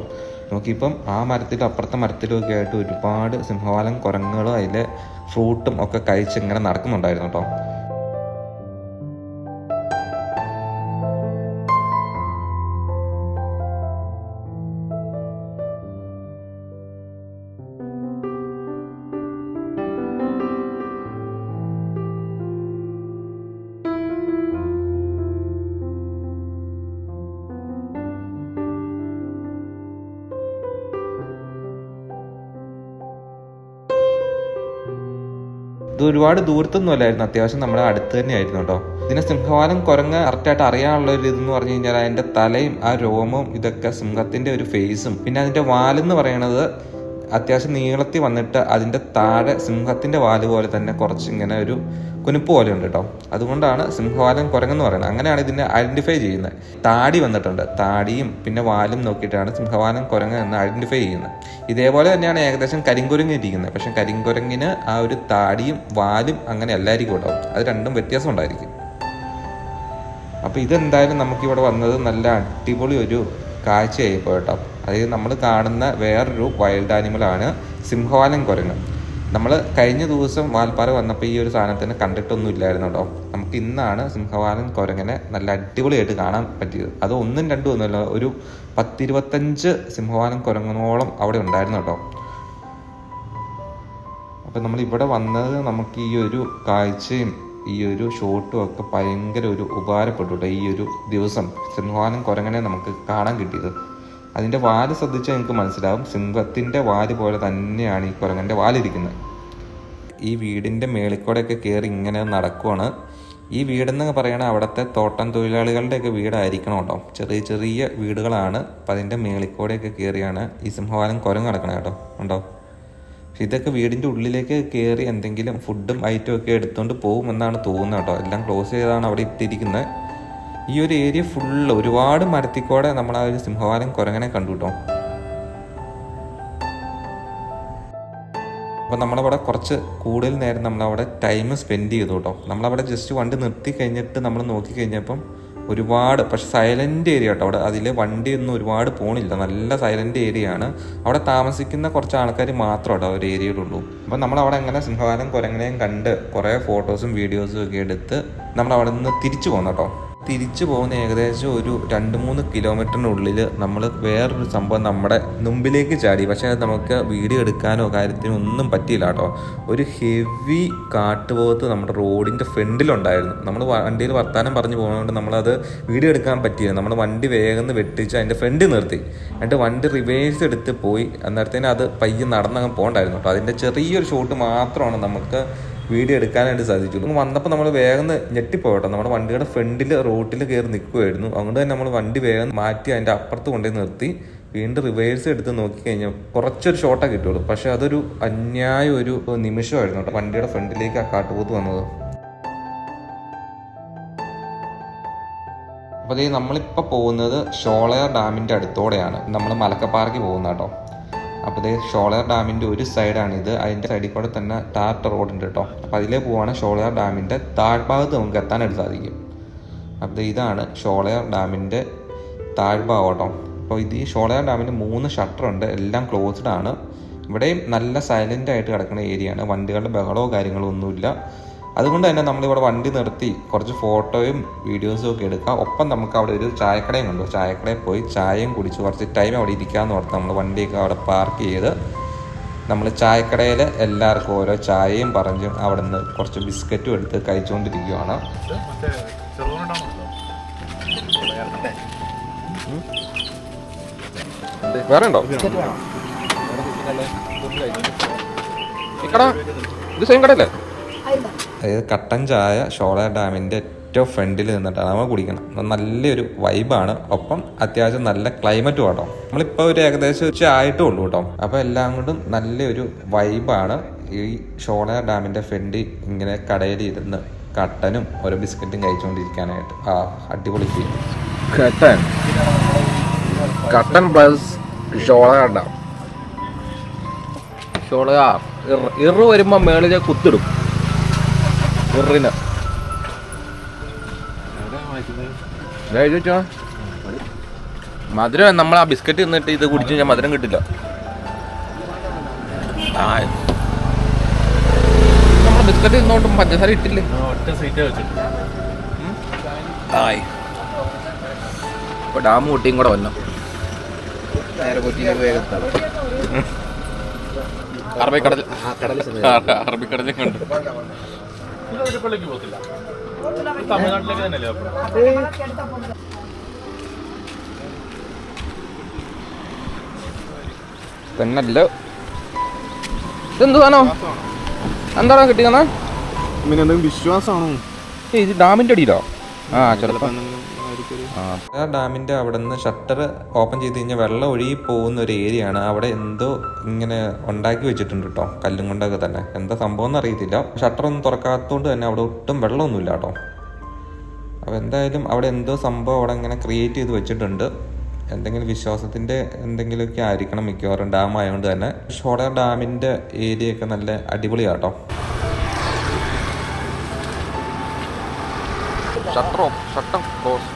നോക്കിയപ്പം ആ മരത്തിലും അപ്പുറത്തെ മരത്തിലും ഒക്കെ ആയിട്ട് ഒരുപാട് സിംഹവാലൻ കുരങ്ങുകളും അതിലെ ഫ്രൂട്ടും ഒക്കെ കഴിച്ച് ഇങ്ങനെ നടക്കുന്നുണ്ടായിരുന്നു കേട്ടോ. ഇത് ഒരുപാട് ദൂരത്തൊന്നും അല്ലായിരുന്നു, അത്യാവശ്യം നമ്മുടെ അടുത്ത് തന്നെ ആയിരുന്നു കേട്ടോ. ഇതിനെ സിംഹവാലൻ കുരങ്ങ് കറക്റ്റായിട്ട് അറിയാനുള്ള ഒരു ഇതെന്ന് പറഞ്ഞു കഴിഞ്ഞാൽ അതിൻ്റെ തലയും ആ രോമവും ഇതൊക്കെ സിംഹത്തിൻ്റെ ഒരു ഫേസും പിന്നെ അതിൻ്റെ വാലെന്ന് പറയണത് അത്യാവശ്യം നീളത്തിൽ വന്നിട്ട് അതിൻ്റെ താഴെ സിംഹത്തിൻ്റെ വാല് പോലെ തന്നെ കുറച്ചിങ്ങനെ ഒരു കുനിപ്പ് പോലെ ഉണ്ട് കേട്ടോ. അതുകൊണ്ടാണ് സിംഹവാലൻ കുരങ്ങെന്ന് പറയുന്നത്. അങ്ങനെയാണ് ഇതിനെ ഐഡൻറ്റിഫൈ ചെയ്യുന്നത്. താടി വന്നിട്ടുണ്ട്, താടിയും പിന്നെ വാലും നോക്കിയിട്ടാണ് സിംഹവാലൻ കുരങ്ങ് എന്ന് ഐഡൻറ്റിഫൈ ചെയ്യുന്നത്. ഇതേപോലെ തന്നെയാണ് ഏകദേശം കരിങ്കുരങ്ങ് ഇരിക്കുന്നത്. പക്ഷെ കരിങ്കുരങ്ങിന് ആ ഒരു താടിയും വാലും അങ്ങനെ അല്ലായിരിക്കും കേട്ടോ. അത് രണ്ടും വ്യത്യാസം ഉണ്ടായിരിക്കും. അപ്പോൾ ഇതെന്തായാലും നമുക്കിവിടെ വന്നത് നല്ല അടിപൊളി ഒരു കാഴ്ചയായിപ്പോൾ കേട്ടോ. അതായത് നമ്മൾ കാണുന്ന വേറൊരു വൈൽഡ് ആനിമലാണ് സിംഹവാലൻ കുരങ്ങ്. നമ്മൾ കഴിഞ്ഞ ദിവസം വാൽപ്പാറ വന്നപ്പോൾ ഈ ഒരു സാധനത്തിനെ കണ്ടിട്ടൊന്നും ഇല്ലായിരുന്നു കേട്ടോ. നമുക്ക് ഇന്നാണ് സിംഹവാലൻ കുരങ്ങനെ നല്ല അടിപൊളിയായിട്ട് കാണാൻ പറ്റിയത്. അത് 1ഉം 2ഉം ഒന്നുമല്ല, ഒരു 10-25 സിംഹവാലൻ കുരങ്ങനോളം അവിടെ ഉണ്ടായിരുന്നു കേട്ടോ. അപ്പം നമ്മളിവിടെ വന്നത് നമുക്ക് ഈ ഒരു കാഴ്ചയും ഈ ഒരു ഷോട്ടും ഒക്കെ ഭയങ്കര ഒരു ഉപകാരപ്പെട്ടു കേട്ടോ. ഈ ഒരു ദിവസം സിംഹവാലൻ കുരങ്ങനെ നമുക്ക് കാണാൻ കിട്ടിയത്. അതിൻ്റെ വാല് ശ്രദ്ധിച്ചാൽ നിങ്ങൾക്ക് മനസ്സിലാവും, സിംഹത്തിൻ്റെ വാല് പോലെ തന്നെയാണ് ഈ കുരങ്ങൻ്റെ വാലിരിക്കുന്നത്. ഈ വീടിൻ്റെ മേളിക്കൂടെയൊക്കെ കയറി ഇങ്ങനെ നടക്കുവാണ്. ഈ വീടെന്ന് പറയണത് അവിടുത്തെ തോട്ടം തൊഴിലാളികളുടെയൊക്കെ വീടായിരിക്കണം കേട്ടോ. ചെറിയ ചെറിയ വീടുകളാണ്. അപ്പം അതിൻ്റെ മേളിക്കൂടെയൊക്കെ കയറിയാണ് ഈ സിംഹവാലൻ കുരങ്ങ് നടക്കണത് കേട്ടോ. ഉണ്ടോ? പക്ഷെ ഇതൊക്കെ വീടിൻ്റെ ഉള്ളിലേക്ക് കയറി എന്തെങ്കിലും ഫുഡും ഐറ്റം ഒക്കെ എടുത്തുകൊണ്ട് പോകുമെന്നാണ് തോന്നുന്നത് കേട്ടോ. എല്ലാം ക്ലോസ് ചെയ്താണ് അവിടെ ഇട്ടിരിക്കുന്നത്. ഈ ഒരു ഏരിയ ഫുള്ള് ഒരുപാട് മരത്തിക്കൂടെ നമ്മൾ ആ ഒരു സിംഹവാലൻ കുരങ്ങനെ കണ്ടു കേട്ടോ. അപ്പോൾ നമ്മളവിടെ കുറച്ച് കൂടുതൽ നേരം നമ്മളവിടെ ടൈം സ്പെൻഡ് ചെയ്തു കേട്ടോ. നമ്മളവിടെ ജസ്റ്റ് വണ്ടി നിർത്തി കഴിഞ്ഞിട്ട് നമ്മൾ നോക്കി കഴിഞ്ഞപ്പം ഒരുപാട്, പക്ഷെ സൈലൻ്റ് ഏരിയ കേട്ടോ അവിടെ. അതിൽ വണ്ടിയൊന്നും ഒരുപാട് പോണില്ല, നല്ല സൈലൻ്റ് ഏരിയ ആണ്. അവിടെ താമസിക്കുന്ന കുറച്ച് ആൾക്കാർ മാത്രം കേട്ടോ ഒരു ഏരിയയിലുള്ളൂ. അപ്പം നമ്മളവിടെ അങ്ങനെ സിംഹവാലൻ കുരങ്ങനെയും കണ്ട് കുറേ ഫോട്ടോസും വീഡിയോസും ഒക്കെ എടുത്ത് നമ്മളവിടെ നിന്ന് തിരിച്ചു പോകുന്നു കേട്ടോ. തിരിച്ചു പോകുന്ന ഏകദേശം ഒരു 2-3 കിലോമീറ്ററിനുള്ളിൽ നമ്മൾ വേറൊരു സംഭവം നമ്മുടെ മുമ്പിലേക്ക് ചാടി. പക്ഷേ അത് നമുക്ക് വീഡിയോ എടുക്കാനോ കാര്യത്തിനോ ഒന്നും പറ്റിയില്ല കേട്ടോ. ഒരു ഹെവി കാട്ടുപോത്ത് നമ്മുടെ റോഡിൻ്റെ ഫ്രണ്ടിലുണ്ടായിരുന്നു. നമ്മൾ വണ്ടിയിൽ വർത്താനം പറഞ്ഞു പോകുന്നതുകൊണ്ട് നമ്മളത് വീഡിയോ എടുക്കാൻ പറ്റിയില്ല. നമ്മൾ വണ്ടി വേഗം വെട്ടിച്ച് അതിൻ്റെ ഫ്രണ്ടിൽ നിർത്തി, എന്നിട്ട് വണ്ടി റിവേഴ്സ് എടുത്ത് പോയി. അന്നേരത്തേനും അത് പയ്യെ നടന്നങ്ങ് പോകണ്ടായിരുന്നു കേട്ടോ. അതിൻ്റെ ചെറിയൊരു ഷോട്ട് മാത്രമാണ് നമുക്ക് വീഡിയോ എടുക്കാനായിട്ട് സാധിച്ചു. വന്നപ്പോൾ നമ്മൾ വേഗം ഞെട്ടിപ്പോട്ടോ. നമ്മുടെ വണ്ടിയുടെ ഫ്രണ്ടിൽ റോട്ടിൽ കയറി നിൽക്കുമായിരുന്നു. അതുകൊണ്ട് തന്നെ നമ്മൾ വണ്ടി വേഗം മാറ്റി അതിൻ്റെ അപ്പുറത്ത് കൊണ്ടുപോയി നിർത്തി വീണ്ടും റിവേഴ്സ് എടുത്ത് നോക്കിക്കഴിഞ്ഞാൽ കുറച്ചൊരു ഷോട്ടേ കിട്ടുള്ളൂ. പക്ഷെ അതൊരു അന്യായ ഒരു നിമിഷമായിരുന്നു കേട്ടോ, വണ്ടിയുടെ ഫ്രണ്ടിലേക്ക് ആ കാട്ടുപോത്ത് വന്നത്. അപ്പോൾ നമ്മളിപ്പോൾ പോകുന്നത് ഷോളയാർ ഡാമിൻ്റെ അടുത്തോടെയാണ്. നമ്മൾ മലക്കപ്പാറയ്ക്ക് പോകുന്നത് കേട്ടോ. അപ്പോൾ ഷോളയാർ ഡാമിൻ്റെ ഒരു സൈഡാണിത്. അതിൻ്റെ സൈഡിൽ കൂടെ തന്നെ ടാർട്ട് റോഡുണ്ട് കേട്ടോ. അപ്പോൾ അതിലേ പോവാണ് ഷോളയാർ ഡാമിൻ്റെ താഴ്ഭാഗത്ത് നമുക്ക് എത്താനായിട്ട് സാധിക്കും. അപ്പോൾ ഇതാണ് ഷോളയാർ ഡാമിൻ്റെ താഴ്ഭാഗം കേട്ടോ. അപ്പോൾ ഇത് ഈ ഷോളയാർ ഡാമിൻ്റെ 3 ഷട്ടറുണ്ട്, എല്ലാം ക്ലോസ്ഡ് ആണ്. ഇവിടെയും നല്ല സൈലൻ്റ് ആയിട്ട് കിടക്കുന്ന ഏരിയ ആണ്, വണ്ടികളുടെ ബഹളമോ കാര്യങ്ങളോ ഒന്നുമില്ല. അതുകൊണ്ട് തന്നെ നമ്മളിവിടെ വണ്ടി നിർത്തി കുറച്ച് ഫോട്ടോയും വീഡിയോസും ഒക്കെ എടുക്കാം. ഒപ്പം നമുക്ക് അവിടെ ഒരു ചായക്കടയും കണ്ടു. ചായക്കടയിൽ പോയി ചായയും കുടിച്ച് കുറച്ച് ടൈം അവിടെ ഇരിക്കാമെന്ന് ഓർത്ത് നമ്മൾ വണ്ടിയൊക്കെ അവിടെ പാർക്ക് ചെയ്ത് നമ്മൾ ചായക്കടയിൽ എല്ലാവർക്കും ഓരോ ചായയും പറഞ്ഞ് അവിടെ നിന്ന് കുറച്ച് ബിസ്ക്കറ്റും എടുത്ത് കഴിച്ചുകൊണ്ടിരിക്കുകയാണ്. വേറെ ഉണ്ടോ ഇത് സെയിം കടയല്ലേ? അതായത് കട്ടൻ ചായ ഷോളയാർ ഡാമിൻ്റെ ഏറ്റവും ഫ്രണ്ടിൽ നിന്നിട്ടാണ് നമ്മൾ കുടിക്കണം. നല്ലൊരു വൈബാണ്, ഒപ്പം അത്യാവശ്യം നല്ല ക്ലൈമറ്റും ആട്ടോ. നമ്മളിപ്പോൾ ഒരു ഏകദേശം ആയിട്ടേ ഉള്ളൂ കേട്ടോ. അപ്പോൾ എല്ലാം കൊണ്ടും നല്ലൊരു വൈബാണ് ഈ ഷോളയാർ ഡാമിൻ്റെ ഫ്രണ്ടിൽ ഇങ്ങനെ കടയിൽ ഇരുന്ന് കട്ടനും ഓരോ ബിസ്ക്കറ്റും കഴിച്ചുകൊണ്ടിരിക്കാനായിട്ട്. അടിപൊളി ഫീൽ. കട്ടൻ പ്ലസ് ഷോളയാർ ഡാം. ഷോളയാർ ഇറ് വരുമ്പോൾ മേളിലെ കുത്തിടും ഇറിന്. മധുരം നമ്മൾ ആ ബിസ്ക്കറ്റ് തിന്നിട്ട് ഇത് കുടിച്ചു കഴിഞ്ഞാൽ മധുരം കിട്ടില്ല. നമ്മൾ ബിസ്ക്കറ്റ് തിന്നോണ്ടും പഞ്ചസാര ഇട്ടില്ലേ? ഇപ്പൊ ഡാം കുട്ടിയും കൂടെ വന്നു. നേരെ കൊച്ചിയിലേക്ക് വേഗം അറബിക്കടലിൽ കണ്ടു. പെണ്ണല്ലോ ഇതെന്താണോ? എന്താണോ കിട്ടിയെന്നാ? വിശ്വാസമാണോ ഇത് ഡാമിന്റെ അടിയിലോ? ചിലപ്പോ ഡാമിൻ്റെ അവിടെ നിന്ന് ഷട്ടർ ഓപ്പൺ ചെയ്ത് കഴിഞ്ഞാൽ വെള്ളം ഒഴുകി പോകുന്ന ഒരു ഏരിയ ആണ്. അവിടെ എന്തോ ഇങ്ങനെ ഉണ്ടാക്കി വെച്ചിട്ടുണ്ട് കേട്ടോ, കല്ലും കൊണ്ടൊക്കെ തന്നെ. എന്താ സംഭവം എന്ന് അറിയത്തില്ല. ഷട്ടറൊന്നും തുറക്കാത്തതുകൊണ്ട് തന്നെ അവിടെ ഒട്ടും വെള്ളമൊന്നുമില്ല കേട്ടോ. അപ്പോൾ എന്തായാലും അവിടെ എന്തോ സംഭവം അവിടെ ഇങ്ങനെ ക്രിയേറ്റ് ചെയ്ത് വെച്ചിട്ടുണ്ട്. എന്തെങ്കിലും വിശ്വാസത്തിൻ്റെ എന്തെങ്കിലുമൊക്കെ ആയിരിക്കണം മിക്കവാറും, ഡാം ആയതുകൊണ്ട് തന്നെ. ഷോളയാർ ഡാമിൻ്റെ ഏരിയ ഒക്കെ നല്ല അടിപൊളിയാണ് കേട്ടോ. Shutter close.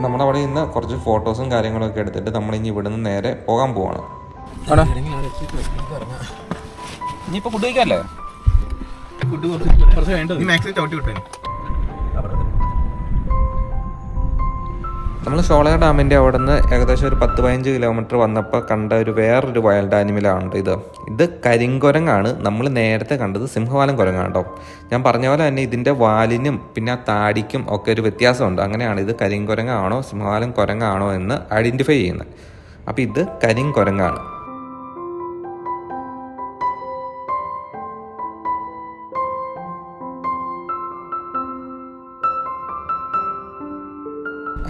നമ്മളവിടെ നിന്ന് കുറച്ച് ഫോട്ടോസും കാര്യങ്ങളൊക്കെ എടുത്തിട്ട് നമ്മളിനി ഇവിടെ നിന്ന് നേരെ പോകാൻ പോവാണ്. ഇനിയിപ്പോൾ ഫുഡ് കഴിക്കാല്ലേ? നമ്മൾ ഷോളയാർ ഡാമിൻ്റെ അവിടെ നിന്ന് ഏകദേശം ഒരു 10-15 കിലോമീറ്റർ വന്നപ്പോൾ കണ്ട ഒരു വേറൊരു വൈൽഡ് ആനിമലാണ് ഇത് കരിങ്കുരങ്ങാണ്. നമ്മൾ നേരത്തെ കണ്ടത് സിംഹവാലൻ കുരങ്ങാണ് കേട്ടോ. ഞാൻ പറഞ്ഞ പോലെ തന്നെ ഇതിൻ്റെ വാലിനും പിന്നെ ആ താടിക്കും ഒക്കെ ഒരു വ്യത്യാസമുണ്ട്. അങ്ങനെയാണ് ഇത് കരിങ്കുരങ്ങാണോ സിംഹവാലൻ കുരങ്ങാണോ എന്ന് ഐഡൻറ്റിഫൈ ചെയ്യുന്നത്. അപ്പോൾ ഇത് കരിങ്കുരങ്ങാണ്.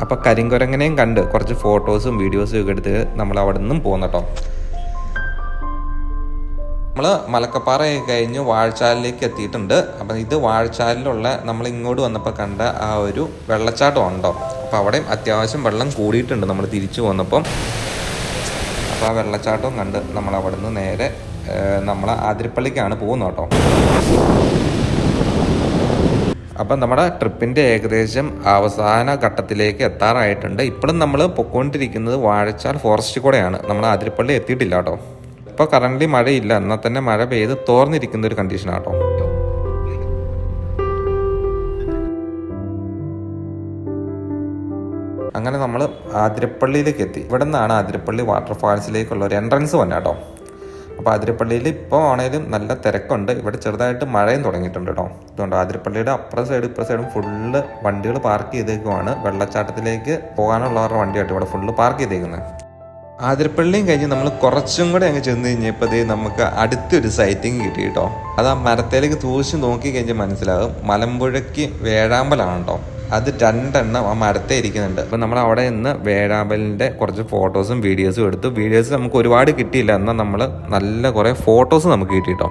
അപ്പോൾ കരിങ്കുരങ്ങനെയും കണ്ട് കുറച്ച് ഫോട്ടോസും വീഡിയോസും ഒക്കെ എടുത്ത് നമ്മൾ അവിടെ നിന്നും പോകുന്ന കേട്ടോ. നമ്മൾ മലക്കപ്പാറയൊക്കെ കഴിഞ്ഞ് വാഴച്ചാലിലേക്ക് എത്തിയിട്ടുണ്ട്. അപ്പം ഇത് വാഴച്ചാലിലുള്ള നമ്മൾ ഇങ്ങോട്ട് വന്നപ്പോൾ കണ്ട ആ ഒരു വെള്ളച്ചാട്ടം ഉണ്ടോ. അപ്പോൾ അവിടെയും അത്യാവശ്യം വെള്ളം കൂടിയിട്ടുണ്ട് നമ്മൾ തിരിച്ചു വന്നപ്പം. അപ്പോൾ ആ വെള്ളച്ചാട്ടവും കണ്ട് നമ്മൾ അവിടെ നിന്ന് നേരെ നമ്മൾ ആതിരപ്പള്ളിക്കാണ് പോകുന്നത് കേട്ടോ. അപ്പം നമ്മുടെ ട്രിപ്പിൻ്റെ ഏകദേശം അവസാന ഘട്ടത്തിലേക്ക് എത്താറായിട്ടുണ്ട്. ഇപ്പോഴും നമ്മൾ പൊയ്ക്കൊണ്ടിരിക്കുന്നത് വാഴച്ചാൽ ഫോറസ്റ്റ് കൂടെയാണ്. നമ്മൾ ആതിരപ്പള്ളി എത്തിയിട്ടില്ല കേട്ടോ. ഇപ്പോൾ കറൻ്റ് മഴയില്ല, എന്നാൽ തന്നെ മഴ പെയ്ത് തോർന്നിരിക്കുന്ന ഒരു കണ്ടീഷനാണ് കേട്ടോ. അങ്ങനെ നമ്മൾ ആതിരപ്പള്ളിയിലേക്ക് എത്തി. ഇവിടെ നിന്നാണ് ആതിരപ്പള്ളി വാട്ടർഫാൾസിലേക്കുള്ള ഒരു എൻട്രൻസ് വന്നത് കേട്ടോ. അപ്പോൾ ആതിരപ്പള്ളിയിൽ ഇപ്പോൾ ആണെങ്കിലും നല്ല തിരക്കുണ്ട്. ഇവിടെ ചെറുതായിട്ട് മഴയും തുടങ്ങിയിട്ടുണ്ട് കേട്ടോ. ഇതുകൊണ്ട് ആതിരപ്പള്ളിയുടെ അപ്പുറ സൈഡ് ഇപ്പുറ സൈഡും ഫുള്ള് വണ്ടികൾ പാർക്ക് ചെയ്തേക്കുവാണ്. വെള്ളച്ചാട്ടത്തിലേക്ക് പോകാനുള്ളവരുടെ വണ്ടിയായിട്ട് ഇവിടെ ഫുള്ള് പാർക്ക് ചെയ്തേക്കുന്നത്. ആതിരപ്പള്ളിയും കഴിഞ്ഞ് നമ്മൾ കുറച്ചും കൂടെ അങ്ങ് ചെന്ന് കഴിഞ്ഞപ്പോൾ നമുക്ക് അടുത്തൊരു സൈറ്റിങ് കിട്ടി കേട്ടോ. അത് ആ മരത്തേലേക്ക് തൂശി നോക്കി കഴിഞ്ഞാൽ മനസ്സിലാകും മലമ്പുഴയ്ക്ക് വേഴാമ്പലാണ് കേട്ടോ. അത് 2 എണ്ണം ആ മരത്തെ ഇരിക്കുന്നുണ്ട്. അപ്പം നമ്മൾ അവിടെ നിന്ന് വേഴാമ്പലിൻ്റെ കുറച്ച് ഫോട്ടോസും വീഡിയോസും എടുത്തു. വീഡിയോസ് നമുക്ക് ഒരുപാട് കിട്ടിയില്ല, എന്നാൽ നമ്മൾ നല്ല കുറേ ഫോട്ടോസ് നമുക്ക് കിട്ടി കേട്ടോ.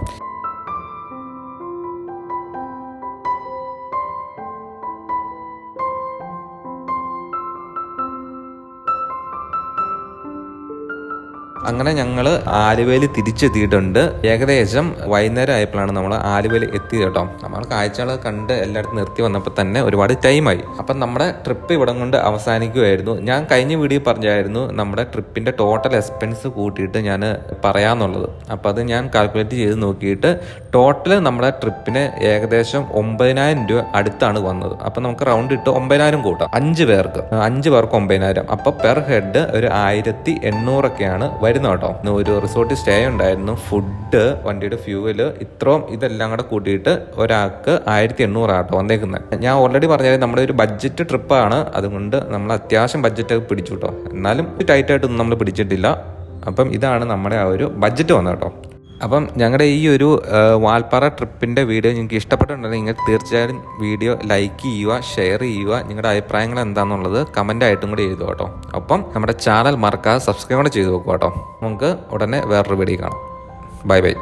അങ്ങനെ ഞങ്ങൾ ആലുവയിൽ തിരിച്ചെത്തിയിട്ടുണ്ട്. ഏകദേശം വൈകുന്നേരം ആയപ്പോഴാണ് നമ്മൾ ആലുവയിൽ എത്തിയത് കേട്ടോ. നമ്മൾ കാഴ്ചകൾ കണ്ട് എല്ലായിടത്തും നിർത്തി വന്നപ്പോൾ തന്നെ ഒരുപാട് ടൈമായി. അപ്പം നമ്മുടെ ട്രിപ്പ് ഇവിടം കൊണ്ട് അവസാനിക്കുമായിരുന്നു. ഞാൻ കഴിഞ്ഞ വീഡിയോ പറഞ്ഞായിരുന്നു നമ്മുടെ ട്രിപ്പിൻ്റെ ടോട്ടൽ എക്സ്പെൻസ് കൂട്ടിയിട്ട് ഞാൻ പറയാമെന്നുള്ളത്. അപ്പം അത് ഞാൻ കാൽക്കുലേറ്റ് ചെയ്ത് നോക്കിയിട്ട് ടോട്ടൽ നമ്മുടെ ട്രിപ്പിന് ഏകദേശം 9,000 രൂപ അടുത്താണ് വന്നത്. അപ്പം നമുക്ക് റൗണ്ട് ഇട്ട് 9,000 കൂട്ടാം. 5 പേർക്ക് 9,000. അപ്പോൾ പെർ ഹെഡ് ഒരു 1,800 ഒക്കെയാണ് വരുന്നത് കേട്ടോ. ഒരു റിസോർട്ടിൽ സ്റ്റേ ഉണ്ടായിരുന്നു, ഫുഡ്, വണ്ടിയുടെ ഫ്യൂവല്, ഇതെല്ലാം കൂടെ കൂട്ടിയിട്ട് ഒരാൾക്ക് 1,800 ആട്ടോ വന്നേക്കുന്നത്. ഞാൻ ഓൾറെഡി പറഞ്ഞാൽ നമ്മുടെ ഒരു ബഡ്ജറ്റ് ട്രിപ്പാണ്, അതുകൊണ്ട് നമ്മൾ അത്യാവശ്യം ബഡ്ജറ്റ് പിടിച്ചു കേട്ടോ. എന്നാലും ടൈറ്റായിട്ടൊന്നും നമ്മൾ പിടിച്ചിട്ടില്ല. അപ്പം ഇതാണ് നമ്മുടെ ആ ഒരു ബഡ്ജറ്റ് വന്നത് കേട്ടോ. അപ്പം ഞങ്ങളുടെ ഈ ഒരു വാൽപ്പാറ ട്രിപ്പിൻ്റെ വീഡിയോ നിങ്ങൾക്ക് ഇഷ്ടപ്പെട്ടിട്ടുണ്ടെങ്കിൽ നിങ്ങൾ തീർച്ചയായും വീഡിയോ ലൈക്ക് ചെയ്യുക, ഷെയർ ചെയ്യുക. നിങ്ങളുടെ അഭിപ്രായങ്ങൾ എന്താണെന്നുള്ളത് കമൻ്റായിട്ടും കൂടി എഴുതുക കേട്ടോ. ഒപ്പം നമ്മുടെ ചാനൽ മറക്കാതെ സബ്സ്ക്രൈബ് ചെയ്ത് നോക്കുക കേട്ടോ. നമുക്ക് ഉടനെ വേറൊരു വീഡിയോ കാണാം. Bye bye.